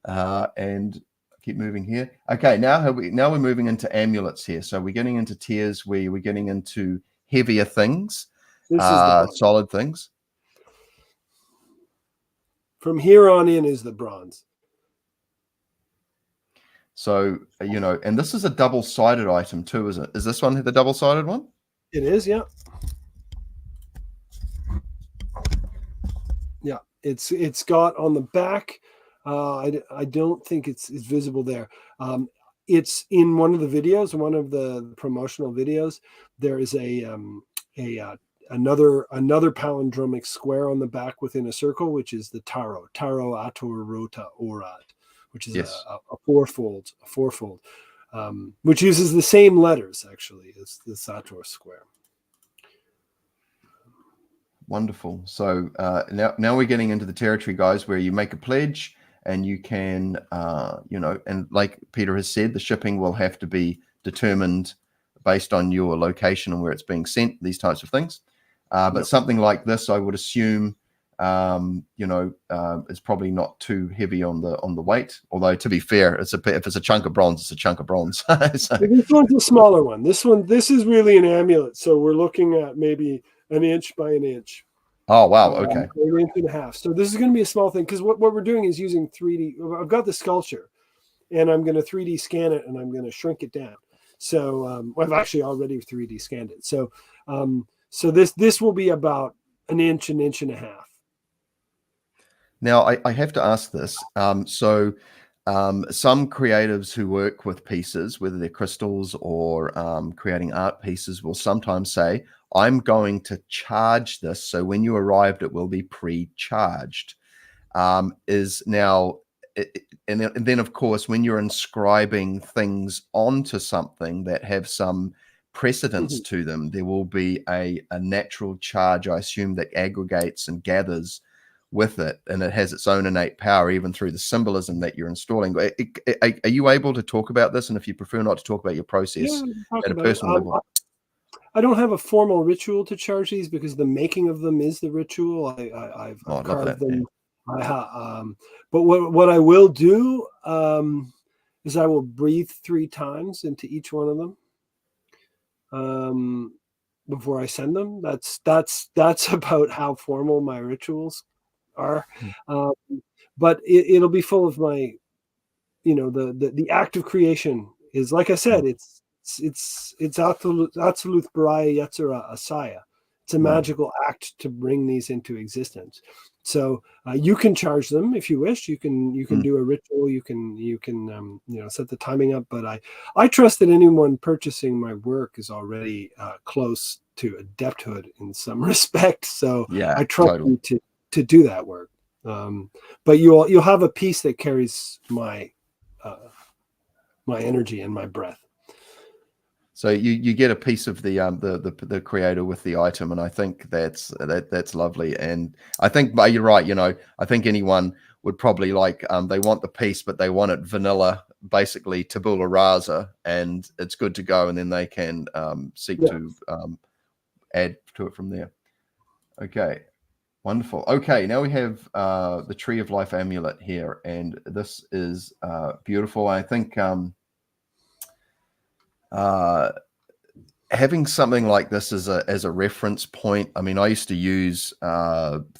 And keep moving here. Okay. Now we're moving into amulets here. So we're getting into tiers where we're getting into heavier things, solid things. From here on in is the bronze. So, and this is a double-sided item too, is it? Is this one the double-sided one? It is, yeah. Yeah, it's got on the back, I don't think it's visible there. It's in one of the videos, one of the promotional videos, there is another palindromic square on the back within a circle, which is the taro ator rota orat, which is a fourfold, which uses the same letters actually as the Sator square. Wonderful. So now we're getting into the territory, guys, where you make a pledge and you can, and like Peter has said, the shipping will have to be determined based on your location and where it's being sent, these types of things. But something like this, I would assume, it's probably not too heavy on the weight. Although to be fair, if it's a chunk of bronze, it's a chunk of bronze. So. This one's a smaller one. This is really an amulet. So we're looking at maybe an inch by an inch. Oh wow! Okay. An inch and a half. So this is going to be a small thing because what we're doing is using 3D. I've got the sculpture, and I'm going to 3D scan it, and I'm going to shrink it down. So I've actually already 3D scanned it. So this will be about an inch and a half. Now, I have to ask this. Some creatives who work with pieces, whether they're crystals or creating art pieces, will sometimes say, I'm going to charge this. So when you arrived, it will be pre-charged. And then, of course, when you're inscribing things onto something that have some precedence to them, there will be a natural charge, I assume, that aggregates and gathers with it, and it has its own innate power even through the symbolism that you're installing. Are you able to talk about this? And if you prefer not to talk about your process at a personal level. I don't have a formal ritual to charge these because the making of them is the ritual. I've carved them. Yeah. But what I will do is I will breathe 3 times into each one of them before I send them. That's about how formal my rituals are. But it'll be full of my, the act of creation is, like I said, it's Atziluth Baraya Yetzirah Asaya. It's a magical act to bring these into existence. So you can charge them if you wish. You can do a ritual. You can set the timing up. But I trust that anyone purchasing my work is already close to adepthood in some respect. So I trust you to do that work. But you'll have a piece that carries my energy and my breath. So you get a piece of the creator with the item, and I think that's lovely. And I think you're right. I think anyone would probably they want the piece, but they want it vanilla, basically tabula rasa, and it's good to go. And then they can seek to add to it from there. Okay, wonderful. Okay, now we have the Tree of Life amulet here, and this is beautiful. I think. having something like this as a reference point. I mean, I used to use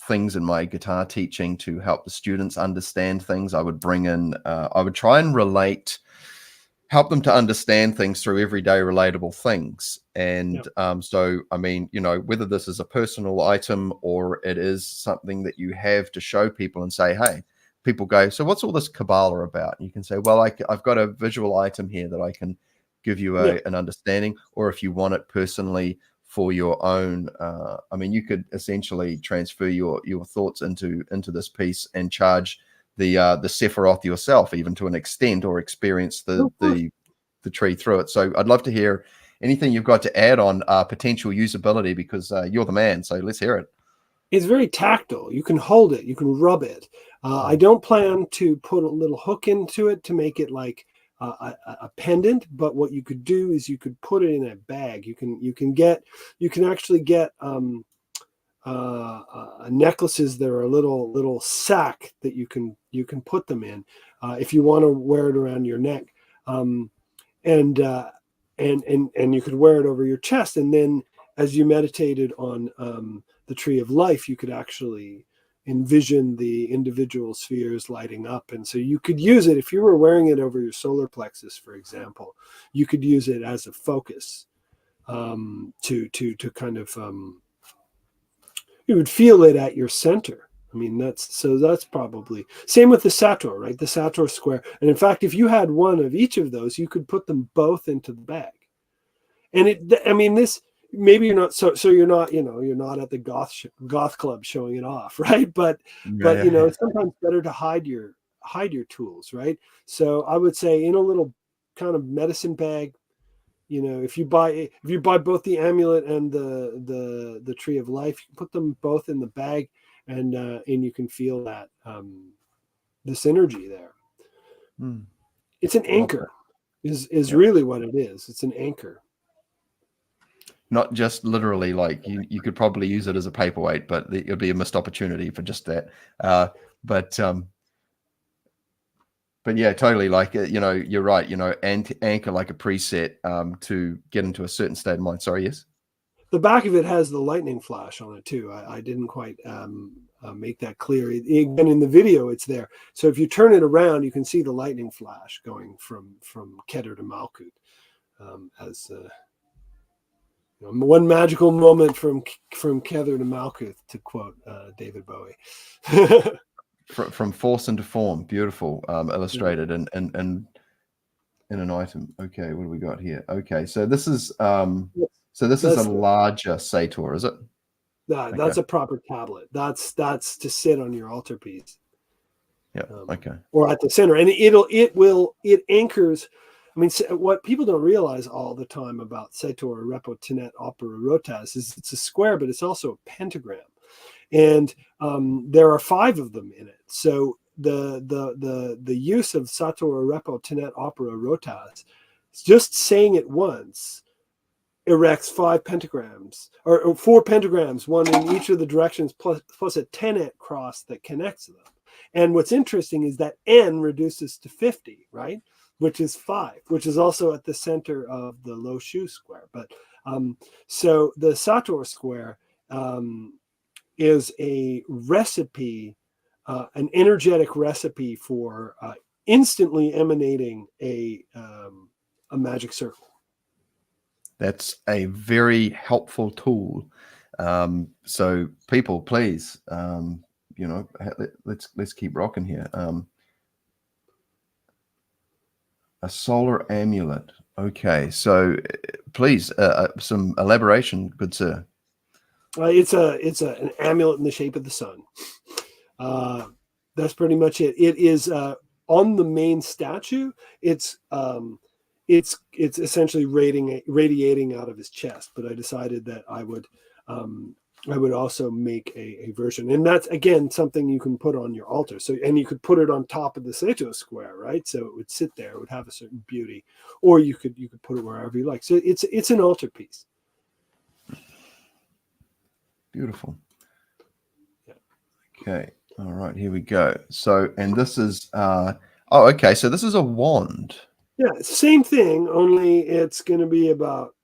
things in my guitar teaching to help the students understand things. I would bring in, I would try and help them to understand things through everyday relatable things. And so, I mean, you know, whether this is a personal item or it is something that you have to show people and say, hey, people go, so what's all this Kabbalah about? And you can say, well, I've got a visual item here that I can give you an understanding, or if you want it personally for your own, I mean, you could essentially transfer your thoughts into this piece and charge the Sephiroth yourself, even to an extent, or experience the tree through it. So I'd love to hear anything you've got to add on potential usability, because you're the man. So let's hear it. It's very tactile. You can hold it, you can rub it. I don't plan to put a little hook into it to make it like a pendant, but what you could do is you could put it in a bag. You can actually get necklaces that are a little sack that you can put them in if you want to wear it around your neck, and you could wear it over your chest, and then as you meditated on the tree of life, you could actually envision the individual spheres lighting up. And so you could use it if you were wearing it over your solar plexus, for example. You could use it as a focus to kind of you would feel it at your center. I mean, that's probably same with the Sator, right? The Sator square. And in fact, if you had one of each of those, you could put them both into the bag. And I mean, this, maybe you're not, so you're not, you're not at the goth club showing it off, right? But it's sometimes better to hide your tools, right? So I would say in a little kind of medicine bag, if you buy both the amulet and the tree of life, you can put them both in the bag, and you can feel that this energy there. It's an anchor, is really what it is. It's an anchor. Not just literally, like you could probably use it as a paperweight, but it would be a missed opportunity for just that. But yeah, totally. Like, you're right, anchor like a preset to get into a certain state of mind. Sorry, yes? The back of it has the lightning flash on it too. I didn't quite make that clear. Again, in the video, it's there. So if you turn it around, you can see the lightning flash going from Keter to Malkuth as one magical moment from Keter to Malkuth, to quote David Bowie. From force into form, beautiful, illustrated and in an item. Okay, what do we got here? Okay, so this is is a larger Sator, is it? That's a proper tablet. That's to sit on your altarpiece. Yeah. Okay. Or at the center, and it anchors. I mean, what people don't realize all the time about Sator Repo Tenet Opera Rotas is it's a square, but it's also a pentagram. And there are 5 of them in it. So the use of Sator Repo Tenet Opera Rotas, just saying it once, erects 5 pentagrams, or 4 pentagrams, one in each of the directions, plus a tenet cross that connects them. And what's interesting is that n reduces to 50, right? Which is 5, which is also at the center of the Lo Shu square. But so the Sator square is a recipe, an energetic recipe for instantly emanating a magic circle. That's a very helpful tool. So people, please, let's keep rocking here. A solar amulet. Okay, so please, some elaboration, good sir. It's an amulet in the shape of the sun. That's pretty much it. It is on the main statue. It's essentially radiating out of his chest. But I decided that I would also make a version, and that's again something you can put on your altar. So, and you could put it on top of the Sato square, right? So it would sit there, it would have a certain beauty, or you could put it wherever you like. So it's an altar piece. Beautiful. Yeah. Okay. All right. Here we go. So, and this is okay. So this is a wand. Yeah, same thing. Only it's going to be about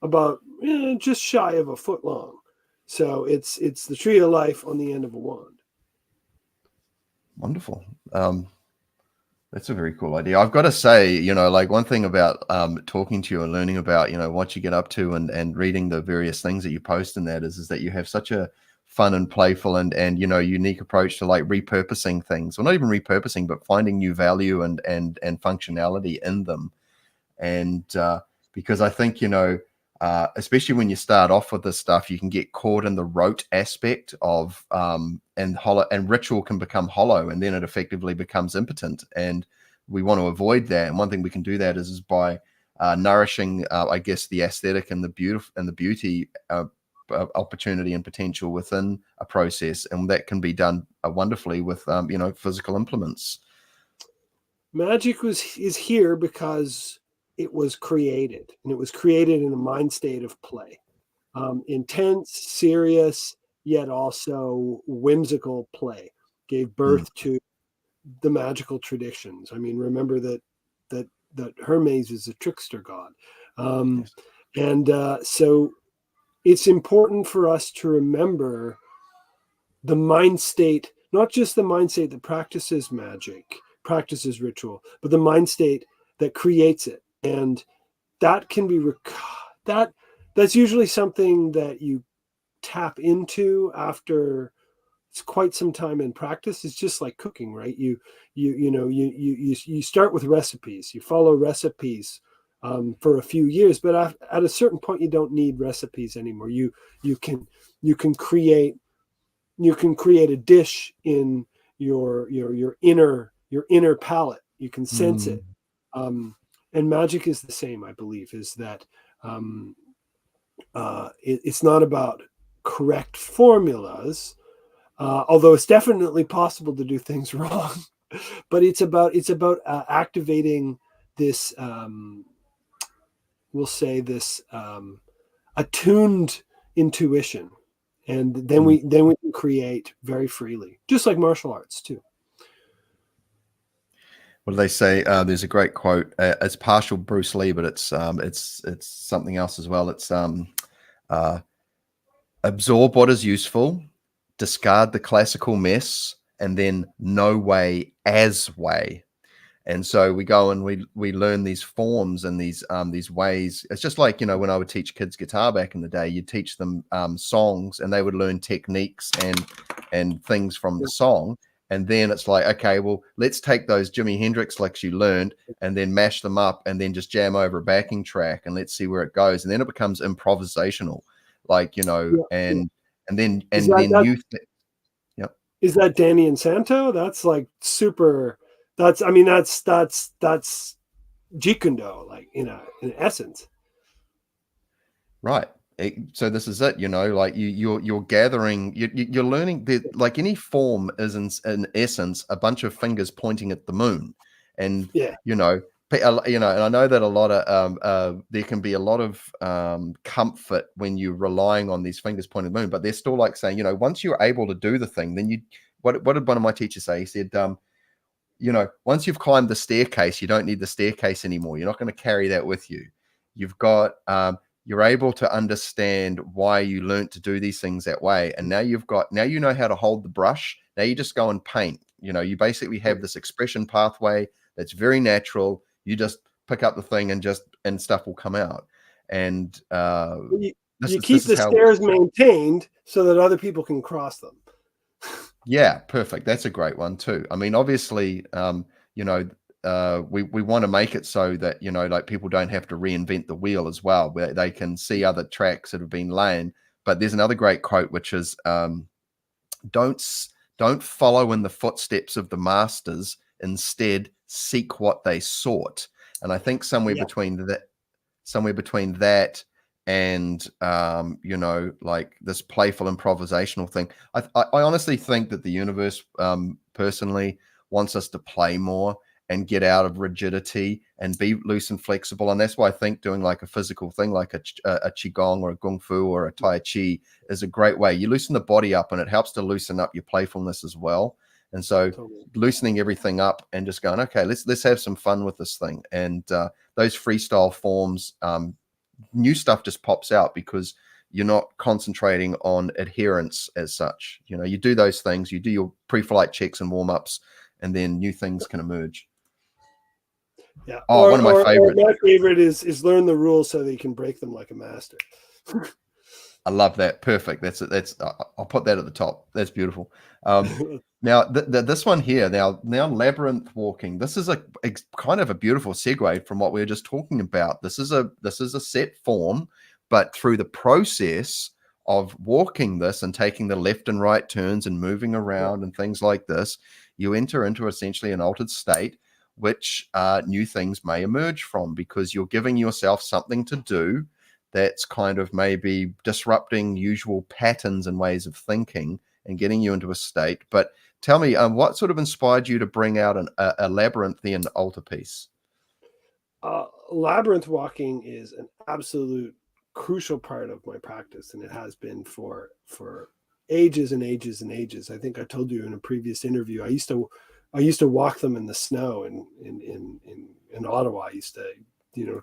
about just shy of a foot long. So it's the tree of life on the end of a wand. Wonderful. That's a very cool idea. I've got to say, like one thing about talking to you and learning about, what you get up to and reading the various things that you post in that is that you have such a fun and playful and unique approach to like repurposing things, or not even repurposing, but finding new value and functionality in them. And because I think, especially when you start off with this stuff, you can get caught in the rote aspect of and hollow, and ritual can become hollow, and then it effectively becomes impotent. And we want to avoid that. And one thing we can do that is by nourishing, I guess, the aesthetic and the beauty opportunity and potential within a process, and that can be done wonderfully with physical implements. Magic is here because it was created, and it was created in a mind state of play, intense, serious, yet also whimsical play. Gave birth to the magical traditions. I mean, remember that Hermes is a trickster god, Yes. and so it's important for us to remember the mind state, not just the mind state that practices magic, practices ritual, but the mind state that creates it. And that can be that's usually something that you tap into after it's quite some time in practice. It's just like cooking, right? You start with recipes, you follow recipes for a few years, but at a certain point you don't need recipes anymore. You can create a dish in your inner palate. You can sense it. And magic is the same, I believe, is that it's not about correct formulas, although it's definitely possible to do things wrong, but it's about activating this, we'll say this attuned intuition, and then we can create very freely, just like martial arts too. What do they say? There's a great quote. It's partial Bruce Lee, but it's something else as well. It's absorb what is useful, discard the classical mess, and then no way as way. And so we go and we learn these forms and these ways. It's just like, when I would teach kids guitar back in the day, you'd teach them songs, and they would learn techniques and things from the song. And then it's like, okay, well, let's take those Jimi Hendrix licks you learned and then mash them up and then just jam over a backing track and let's see where it goes. And then it becomes improvisational, like, and then yep. Is that Danny and Santo? That's like super. That's Jikundo, like in essence. Right. So this is it, like you're gathering, you're learning that like any form is in essence a bunch of fingers pointing at the moon, and and I know that a lot of there can be a lot of comfort when you're relying on these fingers pointing at the moon, but they're still like saying, once you're able to do the thing, then what did one of my teachers say? He said, once you've climbed the staircase, you don't need the staircase anymore. You're not going to carry that with you. You've got you're able to understand why you learned to do these things that way. And now you know how to hold the brush. Now you just go and paint. You basically have this expression pathway that's very natural. You just pick up the thing and stuff will come out. And you keep the stairs maintained so that other people can cross them. Yeah, perfect. That's a great one too. I mean, obviously, we want to make it so that like people don't have to reinvent the wheel as well, where they can see other tracks that have been laid. But there's another great quote which is don't follow in the footsteps of the masters, instead seek what they sought. And I think somewhere between that and like this playful improvisational thing, I honestly think that the universe personally wants us to play more and get out of rigidity and be loose and flexible. And that's why I think doing like a physical thing, like a qigong or a kung fu or a tai chi, is a great way. You loosen the body up and it helps to loosen up your playfulness as well. And so loosening everything up and just going, okay, let's have some fun with this thing. And those freestyle forms, new stuff just pops out because you're not concentrating on adherence as such. You know, you do those things, you do your pre-flight checks and warm-ups, and then new things can emerge. Yeah. Oh, one of my favorites. My favorite is learn the rules so that you can break them like a master. I love that. Perfect. That's it. I'll put that at the top. That's beautiful. Now this one here, now labyrinth walking. This is a kind of a beautiful segue from what we were just talking about. This is a set form, but through the process of walking this and taking the left and right turns and moving around and things like this, you enter into essentially an altered state, which new things may emerge from, because you're giving yourself something to do that's kind of maybe disrupting usual patterns and ways of thinking and getting you into a state. But tell me, what sort of inspired you to bring out a labyrinthian altarpiece? Labyrinth walking is an absolute crucial part of my practice, and it has been for ages and ages and ages. I think I told you in a previous interview, I used to walk them in the snow in Ottawa. I used to,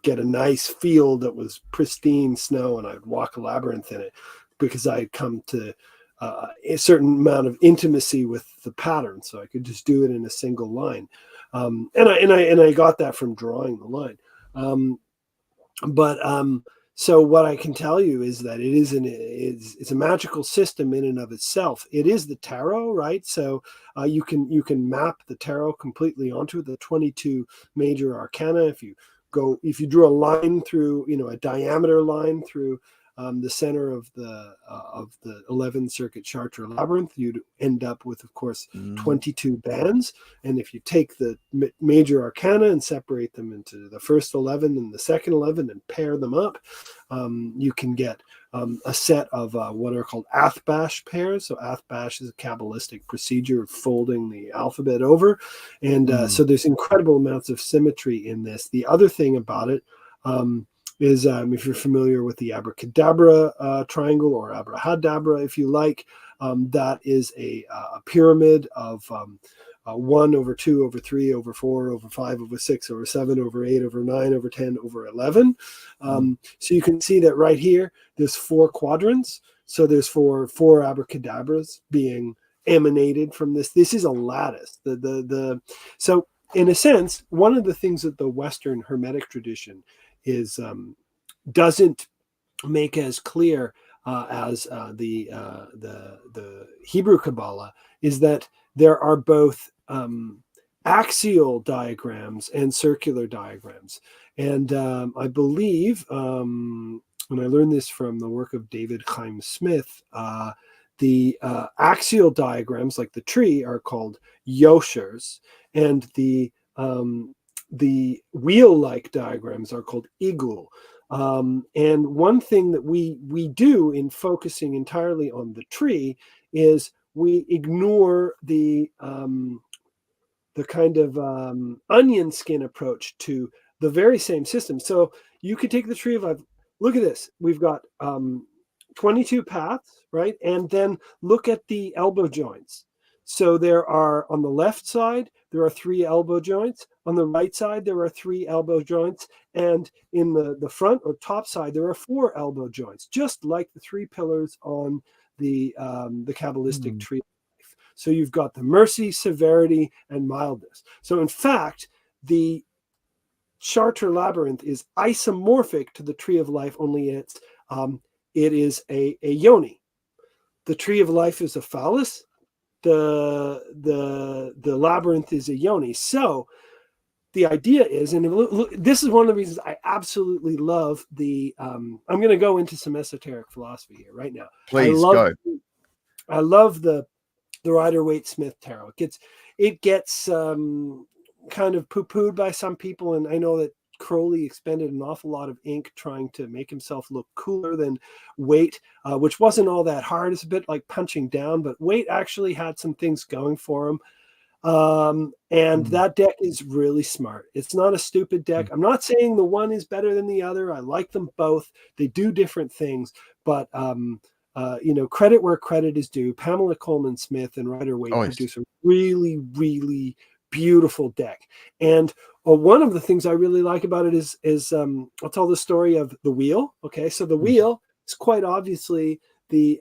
get a nice field that was pristine snow, and I'd walk a labyrinth in it because I'd come to a certain amount of intimacy with the pattern, so I could just do it in a single line. And I got that from drawing the line. So what I can tell you is that it's a magical system in and of itself. It is the tarot, right? So you can map the tarot completely onto the 22 major arcana. If you drew a line through, a diameter line through the center of the 11th circuit Chartres labyrinth, you'd end up with, of course, 22 bands. And if you take the major arcana and separate them into the first 11 and the second 11 and pair them up, you can get a set of what are called athbash pairs. So athbash is a Kabbalistic procedure of folding the alphabet over. And so there's incredible amounts of symmetry in this. The other thing about it is, if you're familiar with the abracadabra triangle, or abrahadabra, if you like, that is a pyramid of 1 over 2 over 3 over 4 over 5 over 6 over 7 over 8 over 9 over 10 over 11. So you can see that right here, there's 4 quadrants. So there's four abracadabras being emanated from this. This is a lattice. So in a sense, one of the things that the Western Hermetic tradition is doesn't make as clear as the Hebrew Kabbalah is that there are both axial diagrams and circular diagrams. And I believe, and I learned this from the work of David Chaim Smith, the axial diagrams, like the tree, are called yoshers, and the wheel-like diagrams are called igul. And one thing that we do in focusing entirely on the tree is we ignore the kind of onion skin approach to the very same system. So you could take the tree of life. Look at this. We've got 22 paths, right? And then look at the elbow joints. So there are, on the left side, there are 3 elbow joints. On the right side, there are 3 elbow joints. And in the front or top side, there are 4 elbow joints, just like the 3 pillars on the Kabbalistic tree of life. So you've got the mercy, severity, and mildness. So in fact, the Chartres labyrinth is isomorphic to the tree of life, only it is a yoni. The tree of life is a phallus. The labyrinth is a yoni. So the idea is, and look, this is one of the reasons I absolutely love the I'm going to go into some esoteric philosophy here right now. Please go. I love the Rider-Waite-Smith tarot. It gets kind of poo-pooed by some people, and I know that Crowley expended an awful lot of ink trying to make himself look cooler than Waite, which wasn't all that hard. It's a bit like punching down, but Waite actually had some things going for him. And that deck is really smart. It's not a stupid deck. I'm not saying the one is better than the other. I like them both. They do different things, but credit where credit is due. Pamela Coleman Smith and Rider-Waite produce a really, really beautiful deck. And one of the things I really like about it is I'll tell the story of the wheel. Okay, so the wheel is quite obviously the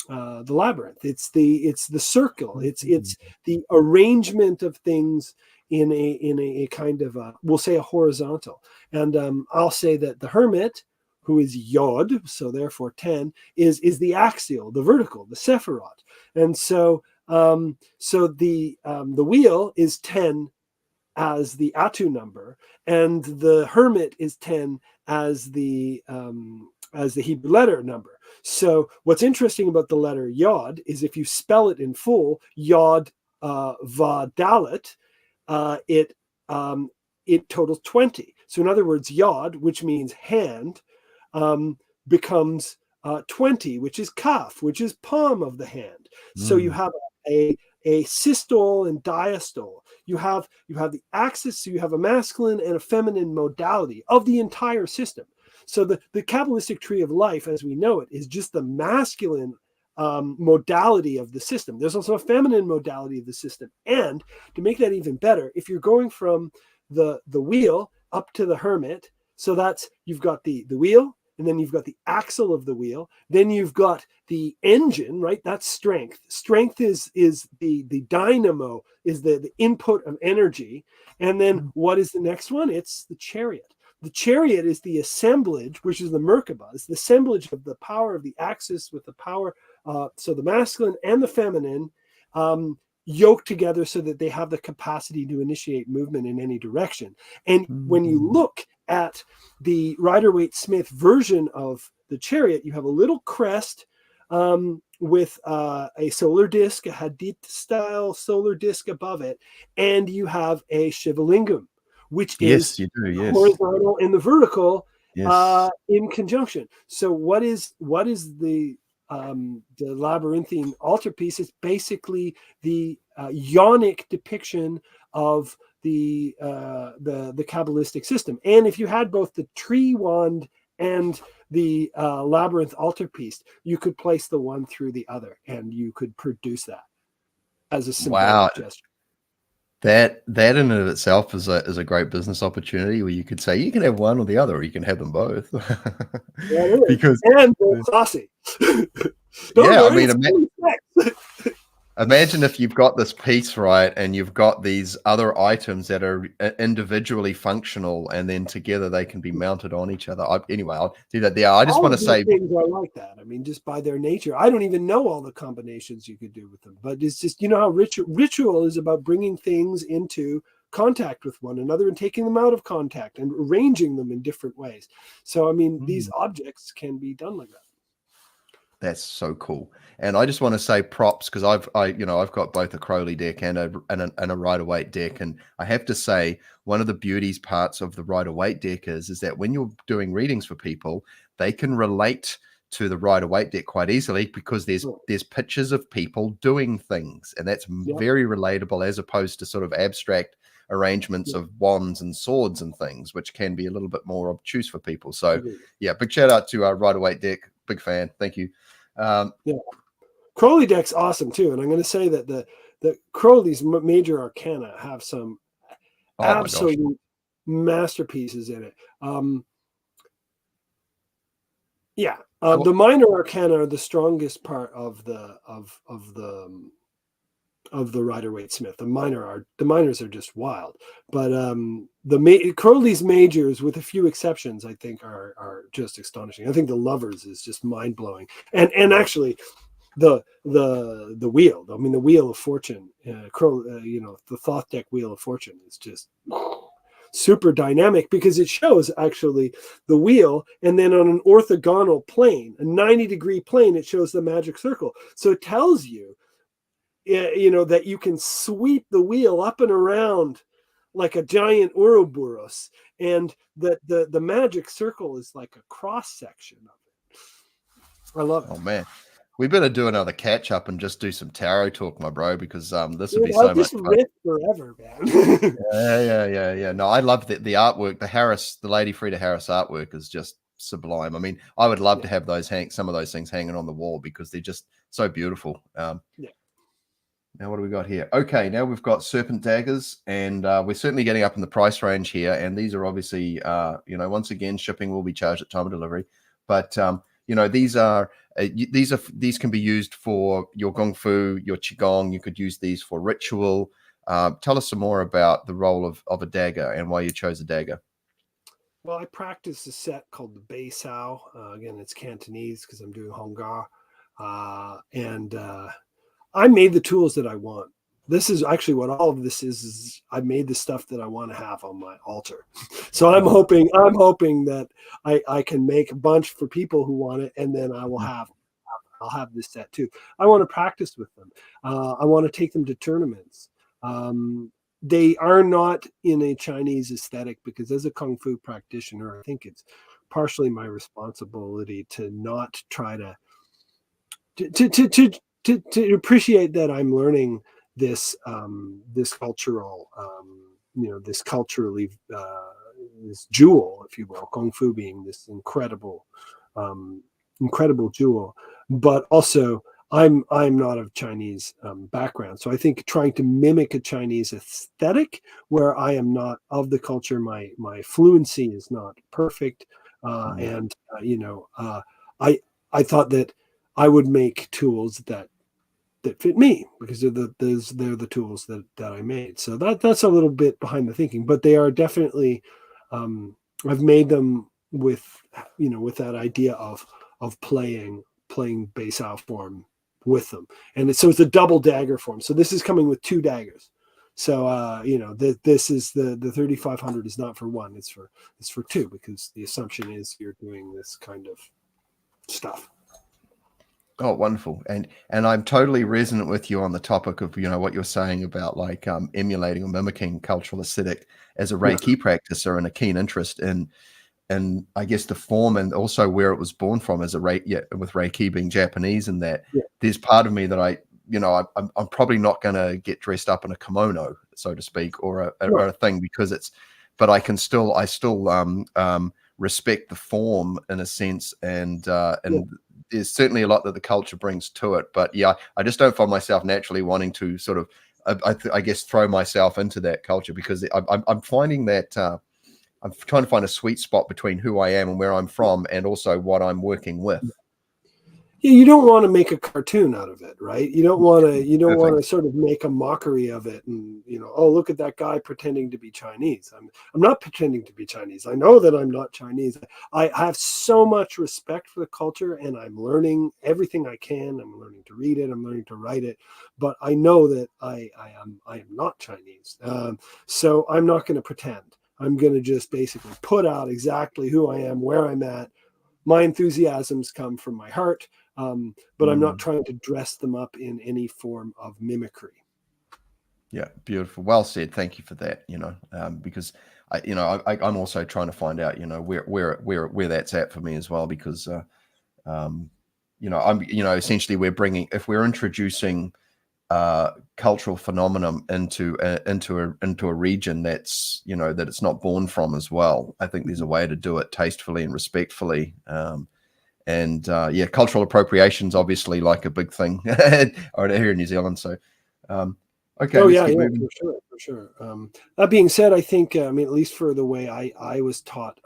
labyrinth. It's the circle. It's the arrangement of things in a kind of we'll say a horizontal. And I'll say that the hermit, who is Yod, so therefore 10, is the axial, the vertical, the Sephirot. And so the wheel is 10 as the Atu number, and the hermit is 10 as the Hebrew letter number. So what's interesting about the letter Yod is if you spell it in full, Yod Va Dalet, it totals 20. So in other words, Yod, which means hand, becomes 20, which is kaf, which is palm of the hand. So you have a systole and diastole. You have the axis, so you have a masculine and a feminine modality of the entire system. So the Kabbalistic tree of life, as we know it, is just the masculine modality of the system. There's also a feminine modality of the system. And to make that even better, if you're going from the wheel up to the hermit, so that's, you've got the wheel, and then you've got the axle of the wheel. Then you've got the engine, right? That's strength. Strength is the dynamo, is the input of energy. And then what is the next one? It's the chariot. The chariot is the assemblage, which is the Merkabah. It's the assemblage of the power of the axis with the power, so the masculine and the feminine, yoked together so that they have the capacity to initiate movement in any direction. And when you look at the Rider-Waite-Smith version of the chariot, you have a little crest with a solar disc, a Hadith-style solar disc above it, and you have a Shivalingam, which is horizontal and the vertical in conjunction. So what is the labyrinthine altarpiece? Is basically the yonic depiction of the Kabbalistic system. And if you had both the tree wand and the labyrinth altarpiece, you could place the one through the other, and you could produce that as a symbolic gesture. That in and of itself is a great business opportunity, where you could say you can have one or the other, or you can have them both. Because and they're classy. Imagine if you've got this piece, right, and you've got these other items that are individually functional, and then together they can be mounted on each other. Anyway, I'll do that there. I just want to say things are like that. I mean, just by their nature. I don't even know all the combinations you could do with them, but it's just, how ritual is about bringing things into contact with one another and taking them out of contact and arranging them in different ways. So, I mean, these objects can be done like that. That's so cool. And I just want to say props, because I've got both a Crowley deck and a Rider-Waite deck. And I have to say, one of the beauties parts of the Rider-Waite deck is that when you're doing readings for people, they can relate to the Rider-Waite deck quite easily, because there's pictures of people doing things, and that's very relatable, as opposed to sort of abstract arrangements of wands and swords and things, which can be a little bit more obtuse for people. So big shout out to our Rider-Waite deck. Big fan. Thank you. Crowley deck's awesome too, and I'm going to say that the Crowley's major arcana have some absolute masterpieces in it. The minor arcana are the strongest part of the Rider-Waite-Smith. The minors are just wild, but Crowley's majors, with a few exceptions, I think are just astonishing. I think the Lovers is just mind blowing, and actually the wheel. I mean, the Wheel of Fortune, the Thoth deck Wheel of Fortune is just super dynamic, because it shows actually the wheel, and then on an orthogonal plane, a 90-degree plane, it shows the magic circle. So it tells you, that you can sweep the wheel up and around like a giant Ouroboros, and that the magic circle is like a cross section of it. I love it. Oh man, we better do another catch up and just do some tarot talk, my bro, because this would be so much fun. Riff forever, man. Yeah. No, I love the artwork. The Lady Frida Harris artwork is just sublime. I mean, I would love to have some of those things hanging on the wall, because they're just so beautiful. Now, what do we got here? Okay, now we've got serpent daggers, and we're certainly getting up in the price range here. And these are obviously, once again, shipping will be charged at time of delivery. But these can be used for your gong fu, your qigong. You could use these for ritual. Tell us some more about the role of a dagger and why you chose a dagger. Well, I practice a set called the Bei Sao. Again, it's Cantonese because I'm doing Honggar. And I made the tools that I want. This is actually what all of this is I made the stuff that I want to have on my altar. So I'm hoping that I can make a bunch for people who want it, and then I'll have this set too. I want to practice with them. I want to take them to tournaments. They are not in a Chinese aesthetic because as a Kung Fu practitioner, I think it's partially my responsibility to not try to appreciate that I'm learning this this cultural this culturally this jewel, if you will, Kung Fu being this incredible jewel, but also I'm not of Chinese background, so I think trying to mimic a Chinese aesthetic where I am not of the culture, my fluency is not perfect, and I thought that I would make tools that fit me because they're the tools that I made. So that's a little bit behind the thinking, but they are definitely I've made them with with that idea of playing Bei Sao form with them, and so it's a double dagger form. So this is coming with 2 daggers. So this is the 3500 is not for one, it's for 2, because the assumption is you're doing this kind of stuff. Oh, wonderful. And I'm totally resonant with you on the topic of, what you're saying about like emulating or mimicking cultural aesthetic as a Reiki practicer, and a keen interest in I guess the form and also where it was born from as a with Reiki being Japanese, and that there's part of me that I'm probably not going to get dressed up in a kimono, so to speak, or a thing, because but I still respect the form in a sense, and there's certainly a lot that the culture brings to it. But I just don't find myself naturally wanting to sort of, I guess, throw myself into that culture, because I'm finding that I'm trying to find a sweet spot between who I am and where I'm from, and also what I'm working with. Yeah, you don't want to make a cartoon out of it, right? You don't want to sort of make a mockery of it, and oh, look at that guy pretending to be Chinese. I'm not pretending to be Chinese. I know that I'm not Chinese. I have so much respect for the culture, and I'm learning everything I can. I'm learning to read it. I'm learning to write it, but I know that I am not Chinese. So I'm not going to pretend. I'm going to just basically put out exactly who I am, where I'm at. My enthusiasms come from my heart, but I'm not trying to dress them up in any form of mimicry. Yeah, beautiful. Well said. Thank you for that. Because I'm also trying to find out, where that's at for me as well, because essentially if we're introducing cultural phenomenon into a region that's that it's not born from as well, I think there's a way to do it tastefully and respectfully. Cultural appropriation is obviously like a big thing here in New Zealand. So okay. For sure. That being said, I think at least for the way I was taught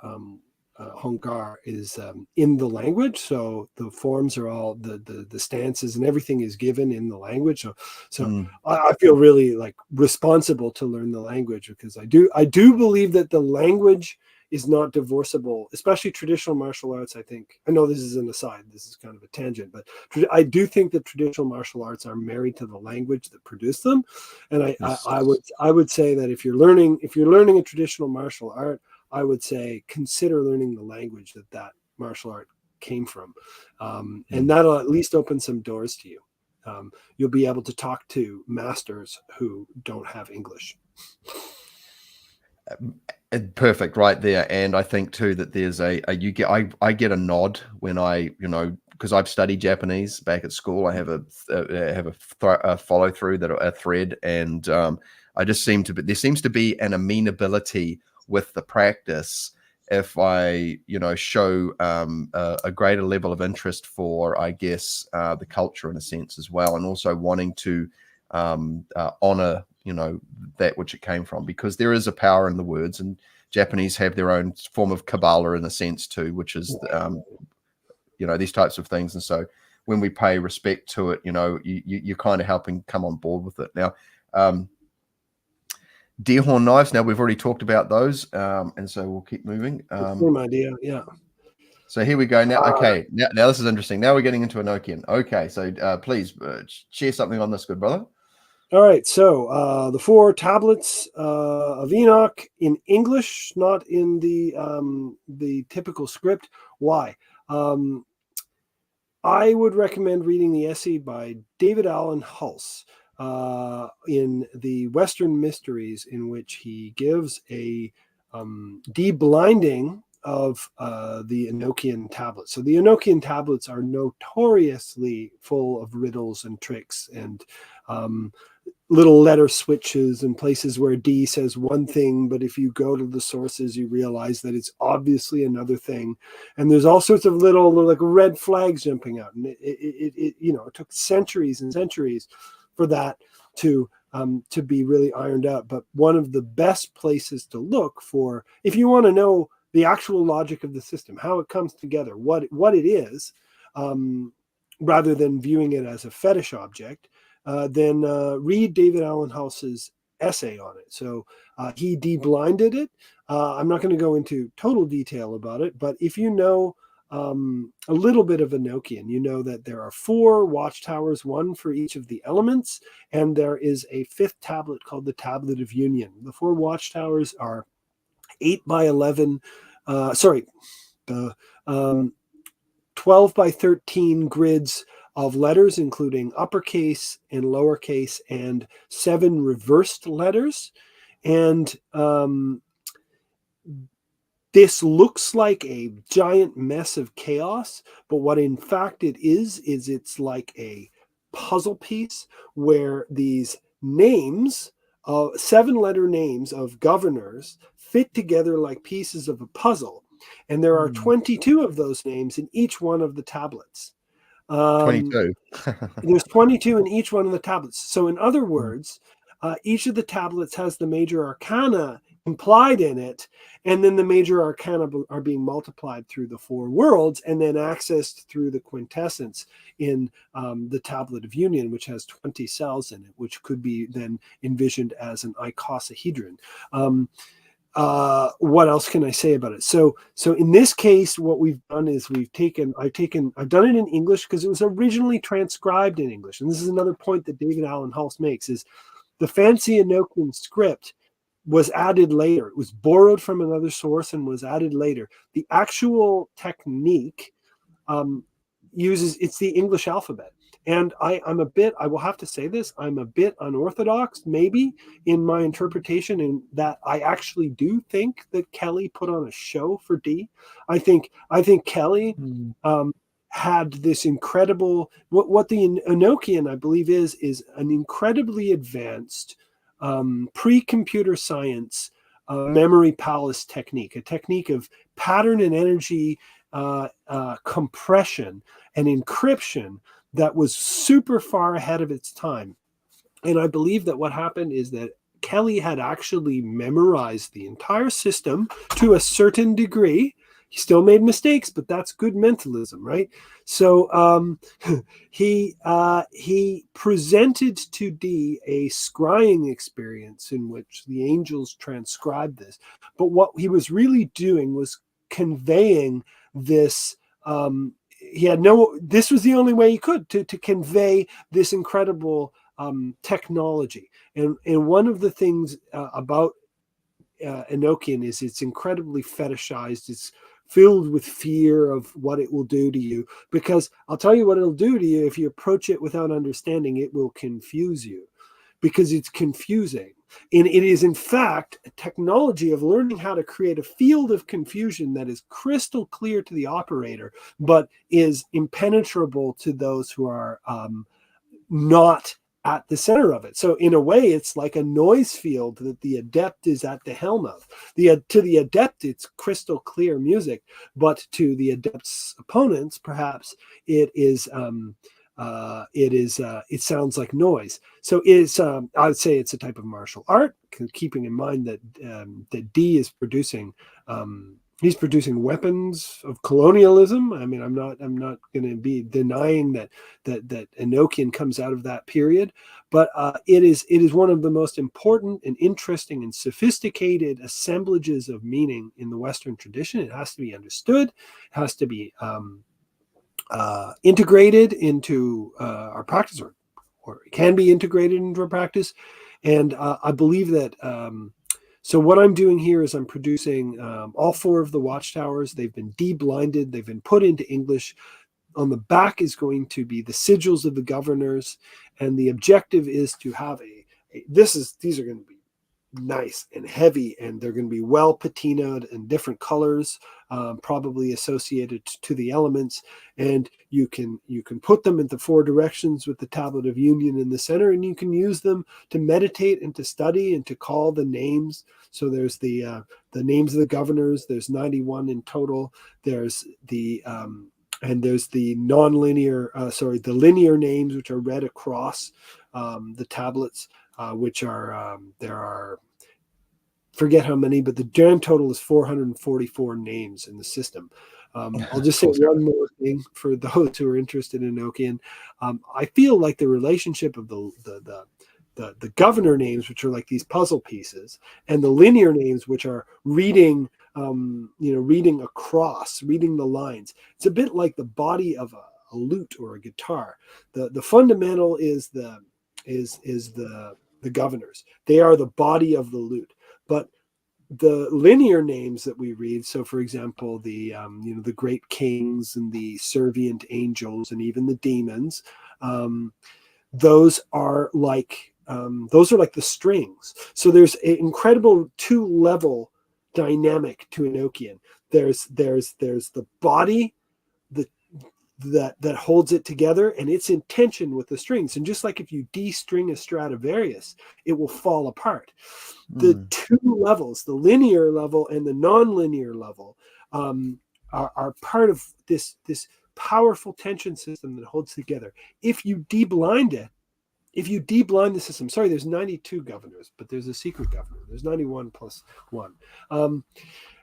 Honggar is in the language, so the forms are all the stances and everything is given in the language. So I feel really like responsible to learn the language, because I do believe that the language is not divorceable, especially traditional martial arts. I know this is an aside, this is kind of a tangent, but I do think that traditional martial arts are married to the language that produced them. And I would say that if you're learning a traditional martial art, I would say consider learning the language that martial art came from. And that'll at least open some doors to you. You'll be able to talk to masters who don't have English. Perfect, right there. And I think too that there's I get a nod when because I've studied Japanese back at school. I have a follow through, a thread, and there seems to be an amenability with the practice if I show a greater level of interest for, I guess, the culture in a sense as well, and also wanting to honor, that which it came from, because there is a power in the words, and Japanese have their own form of Kabbalah in a sense too, which is, these types of things. And so when we pay respect to it, you're kind of helping come on board with it. Now, deer horn knives, now we've already talked about those. And so we'll keep moving. Same idea. Yeah. So here we go. Now, okay. Now this is interesting. Now we're getting into Enochian. Okay. So please share something on this, good brother. All right, so the 4 tablets of Enoch in English, not in the typical script. Why? I would recommend reading the essay by David Allen Hulse in the Western Mysteries, in which he gives a deblinding of the Enochian tablets. So the Enochian tablets are notoriously full of riddles and tricks and little letter switches and places where D says one thing, but if you go to the sources, you realize that it's obviously another thing. And there's all sorts of little like red flags jumping out. And it took centuries and centuries for that to be really ironed out. But one of the best places to look for, if you want to know the actual logic of the system, how it comes together, what it is, rather than viewing it as a fetish object, then read David Allen Hulse's essay on it. So he deblinded it. I'm not going to go into total detail about it, but if you know a little bit of Enochian, you know that there are 4 watchtowers, 1 for each of the elements, and there is a 5th tablet called the Tablet of Union. The 4 watchtowers are 8 by 11, 12 by 13 grids of letters, including uppercase and lowercase and 7 reversed letters. And this looks like a giant mess of chaos, but what in fact it is it's like a puzzle piece where these names, 7-letter names of governors, fit together like pieces of a puzzle. And there are 22 of those names in each one of the tablets. 22. There's 22 in each one of the tablets. So in other words, each of the tablets has the major arcana implied in it, and then the major arcana are being multiplied through the 4 worlds and then accessed through the quintessence in the Tablet of Union, which has 20 cells in it, which could be then envisioned as an icosahedron. What else can I say about it? So in this case, what we've done is I've done it in English because it was originally transcribed in English. And this is another point that David Allen Hulse makes, is the fancy Enochian script was added later. It was borrowed from another source and was added later. The actual technique it's the English alphabet. And I will have to say this, I'm a bit unorthodox maybe in my interpretation, in that I actually do think that Kelly put on a show for D. I think Kelly had this incredible, what the Enochian, I believe, is an incredibly advanced pre-computer science memory palace technique, a technique of pattern and energy compression and encryption that was super far ahead of its time. And I believe that what happened is that Kelly had actually memorized the entire system to a certain degree. He still made mistakes, but that's good mentalism, right? So he presented to D a scrying experience in which the angels transcribed this. But what he was really doing was conveying this. This was the only way he could to convey this incredible technology. And one of the things about Enochian is it's incredibly fetishized. It's filled with fear of what it will do to you, because I'll tell you what it'll do to you. If you approach it without understanding, it will confuse you, because it's confusing. And it is, in fact, a technology of learning how to create a field of confusion that is crystal clear to the operator, but is impenetrable to those who are not at the center of it. So in a way, it's like a noise field that the adept is at the helm of. To the adept, it's crystal clear music, but to the adept's opponents, perhaps it is it sounds like noise. So it's I would say it's a type of martial art, keeping in mind that that D is producing he's producing weapons of colonialism. I mean, I'm not going to be denying that Enochian comes out of that period, but it is one of the most important and interesting and sophisticated assemblages of meaning in the Western tradition. It has to be understood, it has to be integrated into our practice, or it can be integrated into our practice. And I believe that so what I'm doing here is I'm producing all 4 of the watchtowers. They've been de-blinded. They've been put into English. On the back is going to be the sigils of the governors. And the objective is to have these are going to be nice and heavy, and they're going to be well patinaed in different colors, probably associated to the elements. And you can put them in the 4 directions with the tablet of union in the center, and you can use them to meditate and to study and to call the names. So there's the names of the governors. There's 91 in total. There's the and there's the the linear names, which are read across the tablets, which are there are, forget how many, but the grand total is 444 names in the system. I'll just say one more thing for those who are interested in Enochian. I feel like the relationship of the governor names, which are like these puzzle pieces, and the linear names, which are reading reading across, reading the lines. It's a bit like the body of a lute or a guitar. The fundamental is the governors. They are the body of the lute. But the linear names that we read, so for example, the great kings and the servient angels and even the demons, those are like the strings. So there's an incredible 2-level dynamic to Enochian. There's the body that holds it together, and it's in tension with the strings. And just like if you de-string a Stradivarius, it will fall apart. The 2 levels, the linear level and the non-linear level, are part of this powerful tension system that holds together. If you de-blind the system, sorry, there's 92 governors, but there's a secret governor. There's 91 plus 1.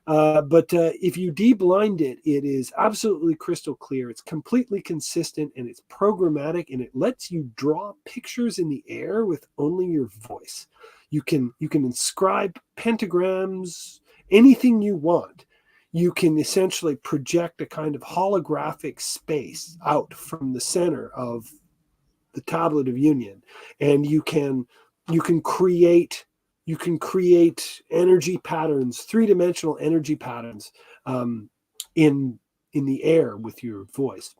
But if you de-blind it, it is absolutely crystal clear. It's completely consistent, and it's programmatic, and it lets you draw pictures in the air with only your voice. You can inscribe pentagrams, anything you want. You can essentially project a kind of holographic space out from the center of the tablet of union, and you can create energy patterns, 3-dimensional energy patterns, in the air with your voice.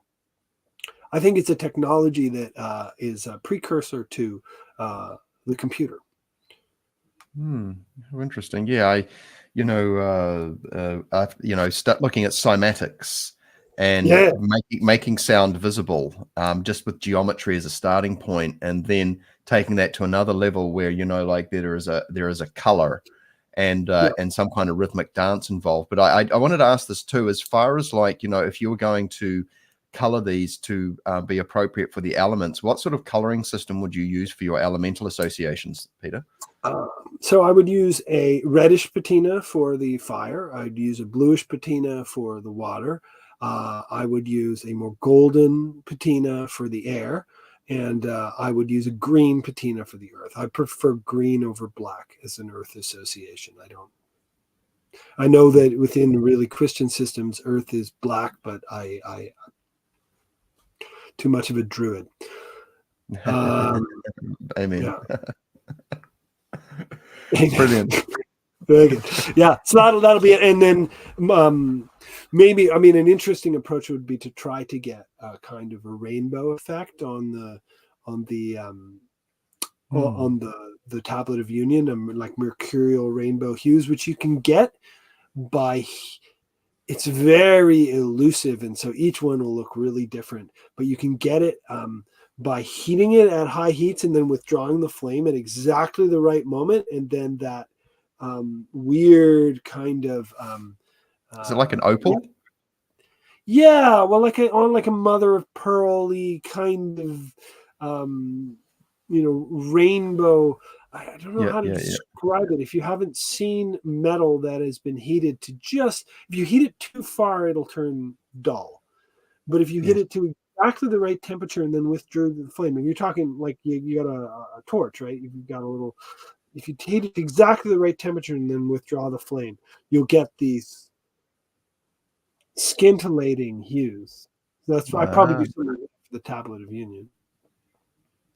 I think it's a technology that is a precursor to the computer. How interesting. Yeah, start looking at cymatics and making sound visible, just with geometry as a starting point, and then taking that to another level where like there is a color and some kind of rhythmic dance involved. But I wanted to ask this too, as far as like if you were going to color these to be appropriate for the elements, what sort of coloring system would you use for your elemental associations, Peter? So I would use a reddish patina for the fire. I'd use a bluish patina for the water. I would use a more golden patina for the air, and I would use a green patina for the earth. I prefer green over black as an earth association. I know that within really Christian systems, earth is black, but I too much of a druid. Amen. Yeah. Brilliant. Very good. Yeah, so that'll be it. And then maybe, an interesting approach would be to try to get a kind of a rainbow effect on the tablet of union, like mercurial rainbow hues, which you can get by. It's very elusive, and so each one will look really different. But you can get it by heating it at high heats and then withdrawing the flame at exactly the right moment, and then that weird kind of is it like an opal? Yeah, well, on like a mother of pearl-y kind of, rainbow. I don't know Yeah, how to yeah, yeah. describe it. If you haven't seen metal that has been heated to if you heat it too far, it'll turn dull. But if you hit Yes. it to exactly the right temperature and then withdraw the flame, and you're talking like you got a torch, right? You've got a little. If you heat it to exactly the right temperature and then withdraw the flame, you'll get these scintillating hues. I probably Ah, do something for the Tablet of Union.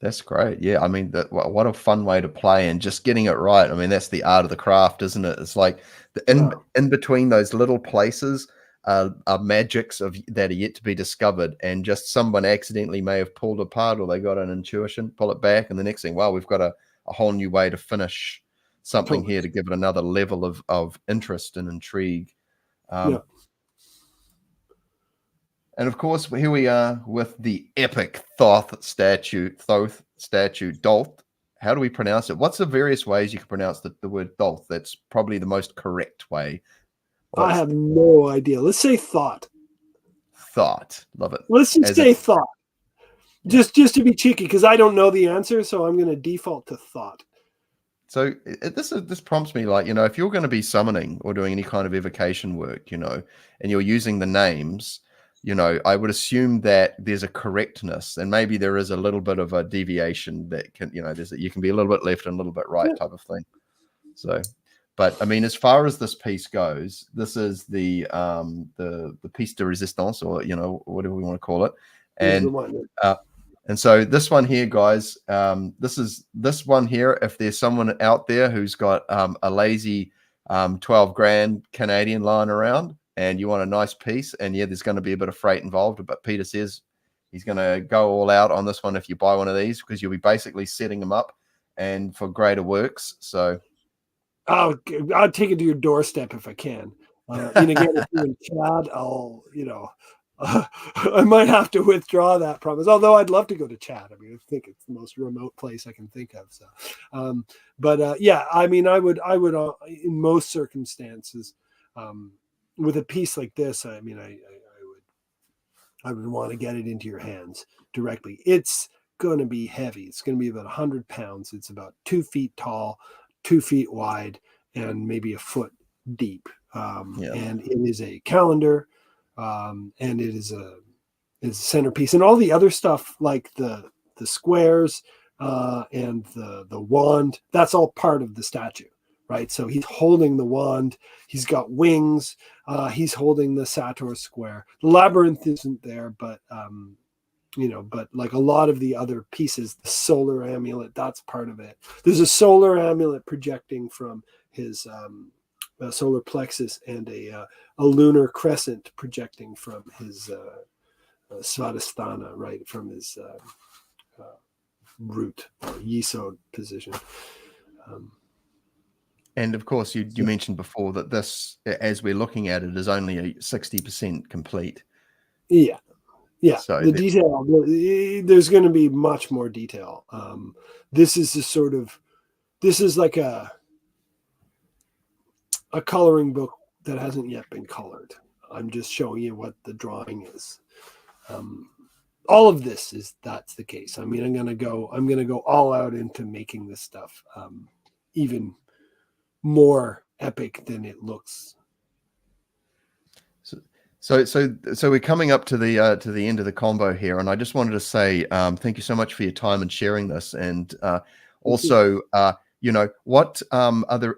that's great. Yeah, I mean, what a fun way to play and just getting it right. I mean, that's the art of the craft, isn't it? It's like Yeah, in between those little places are magics that are yet to be discovered, and just someone accidentally may have pulled apart, or they got an intuition, pull it back, and the next thing, wow, we've got a whole new way to finish something totally. here to give it another level of interest and intrigue. Yeah. Um, And of course, here we are with the epic Thoth statue, Dolth. How do we pronounce it? What's the various ways you can pronounce the word Dolth? That's probably the most correct way. I What's have no idea. Let's say thought. thought? Love it. Let's just As in, say thought. yeah. Just to be cheeky, because I don't know the answer, so I'm going to default to thought. So this prompts me, like, if you're going to be summoning or doing any kind of evocation work, and you're using the names, I would assume that there's a correctness, and maybe there is a little bit of a deviation that can, you can be a little bit left and a little bit right Yeah. type of thing. So, but I mean, as far as this piece goes, this is the piece de resistance, or whatever we want to call it, and uh, and so this one here, guys, this one here. If there's someone out there who's got a lazy 12 grand Canadian lying around, and you want a nice piece, and yeah, there's going to be a bit of freight involved, but Peter says he's going to go all out on this one if you buy one of these, because you'll be basically setting them up and for greater works. So I'll take it to your doorstep if I can. Again, if you're in Chad, I might have to withdraw that promise. Although I'd love to go to Chad. I mean, I think it's the most remote place I can think of. So, yeah, I mean, I would, in most circumstances, with a piece like this, I mean, I would want to get it into your hands directly. It's going to be heavy. It's going to be about 100 pounds. It's about 2 feet tall, 2 feet wide, and maybe a foot deep. yeah. And it is a calendar, and it is a centerpiece, and all the other stuff like the squares and the wand. That's all part of the statue, right? So he's holding the wand. He's got wings. He's holding the sator square. The labyrinth isn't there, but but like a lot of the other pieces, the solar amulet, that's part of it. There's a solar amulet projecting from his solar plexus, and a lunar crescent projecting from his svadhisthana, right, from his root or yesod position. And of course, you mentioned before that this, as we're looking at it, is only a 60% complete. Yeah. Yeah, So the detail, there's going to be much more detail. This is like a coloring book that hasn't yet been colored. I'm just showing you what the drawing is. All of this that's the case. I mean, I'm going to go all out into making this stuff even more epic than it looks. So we're coming up to the end of the combo here, and I just wanted to say thank you so much for your time and sharing this, and also what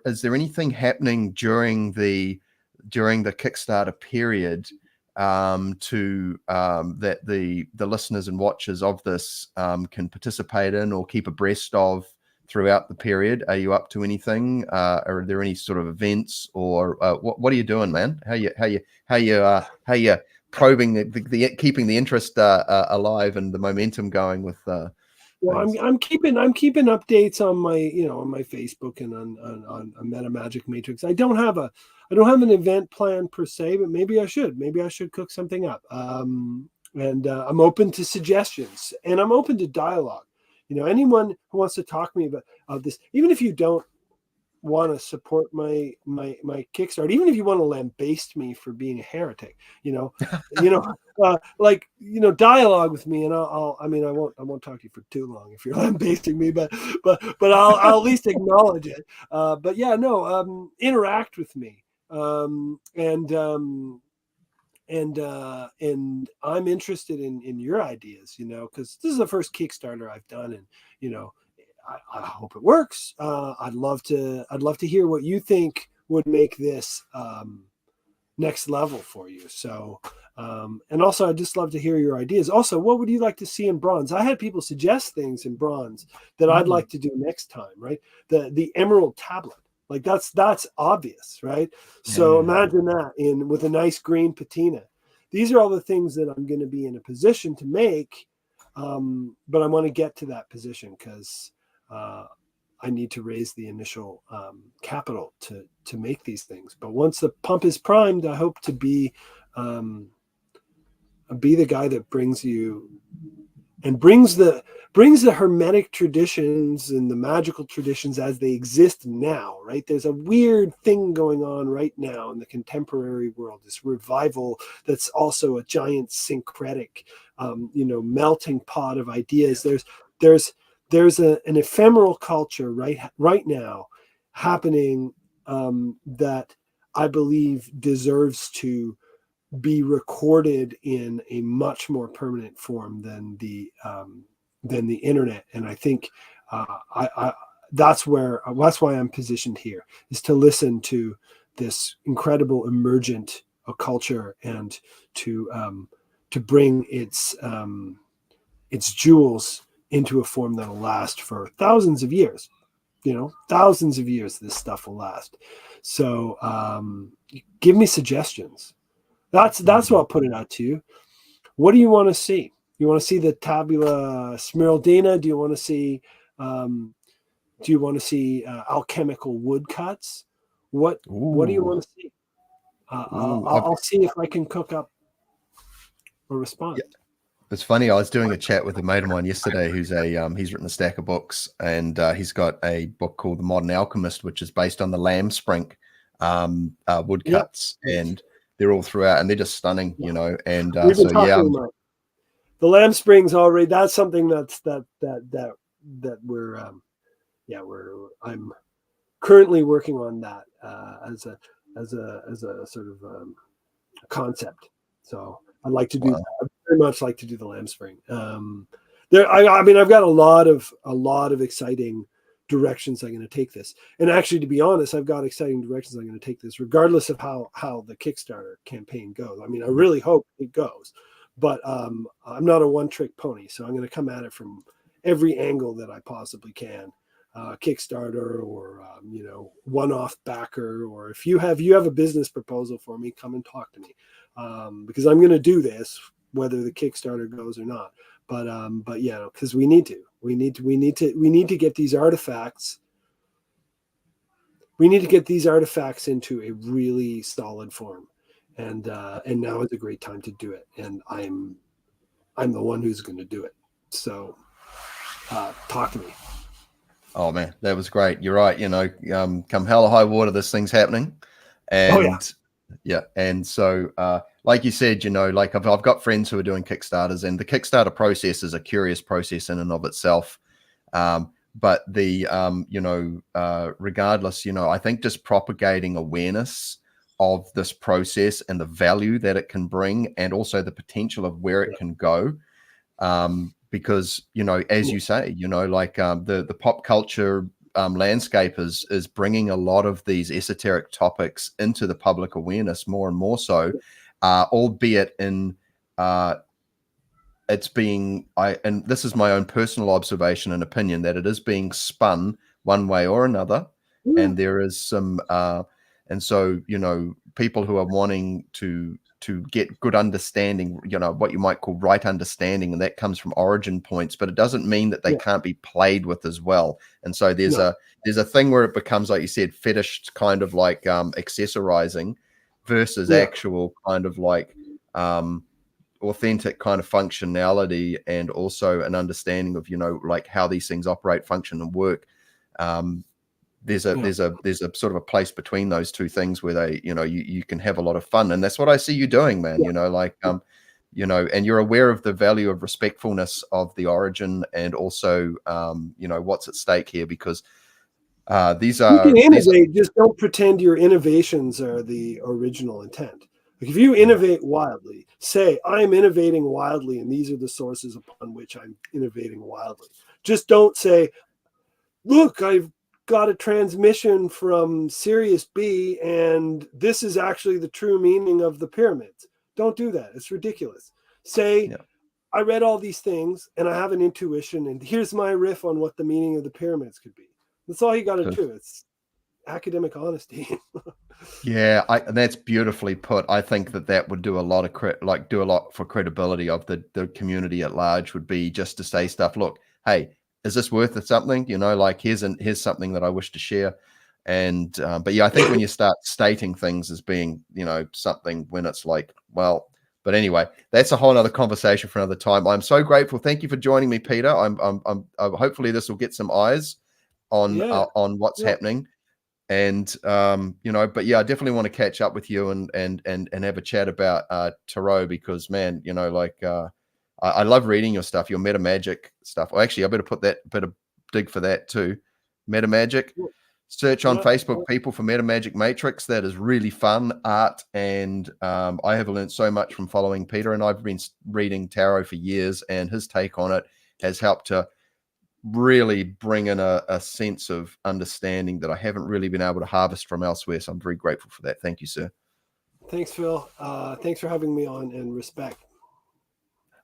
is there anything happening during the Kickstarter period that the listeners and watchers of this can participate in or keep abreast of throughout the period? Are you up to anything? Are there any sort of events, or what are you doing, man? How you probing the keeping the interest alive and the momentum going with well, I'm keeping updates on my on my Facebook and on Meta Magic Matrix. I don't have an event plan per se, but maybe I should cook something up. And I'm open to suggestions, and I'm open to dialogue. Anyone who wants to talk to me about this, even if you don't want to support my Kickstarter, even if you want to lambaste me for being a heretic, dialogue with me, and I won't talk to you for too long if you're lambasting me, but I'll at least acknowledge it. But yeah, no, interact with me, and I'm interested in your ideas, because this is the first Kickstarter I've done, and I hope it works. I'd love to hear what you think would make this next level for you. So, and also I'd just love to hear your ideas. Also, what would you like to see in bronze? I had people suggest things in bronze that I'd like to do next time, right? The emerald tablet. Like that's obvious, right? So imagine that with a nice green patina. These are all the things that I'm going to be in a position to make, but I want to get to that position because I need to raise the initial capital to make these things. But once the pump is primed, I hope to be the guy that brings you and brings the hermetic traditions and the magical traditions as they exist now, right? There's a weird thing going on right now in the contemporary world, this revival that's also a giant syncretic, melting pot of ideas. There's an ephemeral culture right now happening that I believe deserves to be recorded in a much more permanent form than the internet. And I think that's why I'm positioned here, is to listen to this incredible emergent culture and to bring its jewels into a form that'll last for thousands of years. Thousands of years this stuff will last. So give me suggestions. That's what I'll put it out to you. What do you want to see? You want to see the tabula smeraldina? Do you want to see alchemical woodcuts? What do you want to see? I'll see if I can cook up a response. Yeah. It's funny. I was doing a chat with a mate of mine yesterday who's he's written a stack of books, and he's got a book called The Modern Alchemist, which is based on the lamb sprink woodcuts, and they're all throughout, and they're just stunning, And about the lamb springs already. That's something that I'm currently working on that as a sort of concept. So I'd like to do that. I'd very much like to do the lamb spring. I've got a lot of exciting directions I'm going to take this. And actually, to be honest, I've got exciting directions I'm going to take this, regardless of how the Kickstarter campaign goes. I really hope it goes, but I'm not a one-trick pony, so I'm going to come at it from every angle that I possibly can. Kickstarter, or one-off backer, or if you have a business proposal for me, come and talk to me, because I'm going to do this whether the Kickstarter goes or not. But yeah, because we need to get these artifacts. We need to get these artifacts into a really solid form, and now is a great time to do it. And I'm the one who's going to do it. So talk to me. Oh man, that was great. You're right. Come hell or high water, this thing's happening. And and so like you said, I've got friends who are doing Kickstarters, and the Kickstarter process is a curious process in and of itself. But regardless, I think just propagating awareness of this process and the value that it can bring, and also the potential of where it can go. Because, as you say, the pop culture landscape is bringing a lot of these esoteric topics into the public awareness more and more so, albeit in it's being, and this is my own personal observation and opinion, that it is being spun one way or another. And there is some, and so, people who are wanting to get good understanding, what you might call right understanding, and that comes from origin points, but it doesn't mean that they can't be played with as well. And so there's a thing where it becomes, like you said, fetish kind of like accessorizing versus actual kind of like authentic kind of functionality, and also an understanding of, like how these things operate, function, and work. there's a sort of a place between those two things where they, you can have a lot of fun. And that's what I see you doing, man. And you're aware of the value of respectfulness of the origin, and also what's at stake here, because these You can innovate, just don't pretend your innovations are the original intent. Like if you innovate wildly, say, I'm innovating wildly, and these are the sources upon which I'm innovating wildly. Just don't say, look, I've got a transmission from Sirius B, and this is actually the true meaning of the pyramids. Don't do that. It's ridiculous. Say, I read all these things, and I have an intuition, and here's my riff on what the meaning of the pyramids could be. That's all you got to do. It's academic honesty. Yeah, that's beautifully put. I think that would do a lot of for credibility of the community at large, would be just to say stuff. Look, hey, is this worth something? Here's something that I wish to share. And but yeah, I think when you start stating things as being something, when it's like, well, but anyway, that's a whole other conversation for another time. I'm so grateful. Thank you for joining me, Peter. I'm hopefully this will get some eyes on what's happening. And but yeah, I definitely want to catch up with you and have a chat about tarot, because man, I love reading your stuff, your meta magic stuff. Well, actually, I better put that bit of dig for that too. Meta magic. Search on Facebook, people, for Meta Magic Matrix. That is really fun art, and I have learned so much from following Peter. And I've been reading tarot for years, and his take on it has helped to really bring in a sense of understanding that I haven't really been able to harvest from elsewhere. So I'm very grateful for that. Thank you, sir. Thanks, Phil. Thanks for having me on, and respect.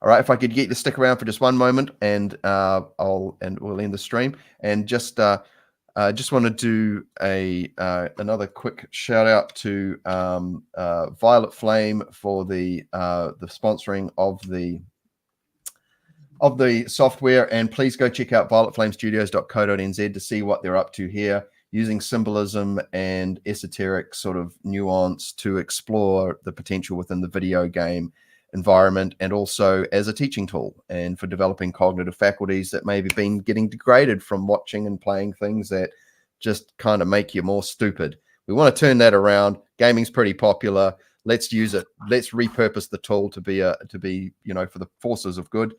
All right, if I could get you to stick around for just one moment, and we'll end the stream. And just want to do another quick shout out to Violet Flame for the sponsoring of the software. And please go check out violetflamestudios.co.nz to see what they're up to here, using symbolism and esoteric sort of nuance to explore the potential within the video game environment, and also as a teaching tool, and for developing cognitive faculties that maybe been getting degraded from watching and playing things that just kind of make you more stupid. We want to turn that around. Gaming's pretty popular. Let's use it. Let's repurpose the tool to be for the forces of good.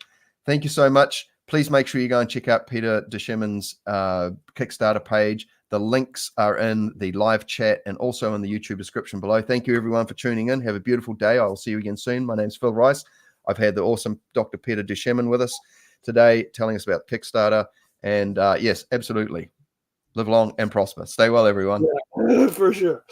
Thank you so much. Please make sure you go and check out Peter Duchemin's Kickstarter page. The links are in the live chat and also in the YouTube description below. Thank you, everyone, for tuning in. Have a beautiful day. I will see you again soon. My name's Phil Rice. I've had the awesome Dr. Peter Duchemin with us today, telling us about Kickstarter. And yes, absolutely. Live long and prosper. Stay well, everyone. Yeah, for sure.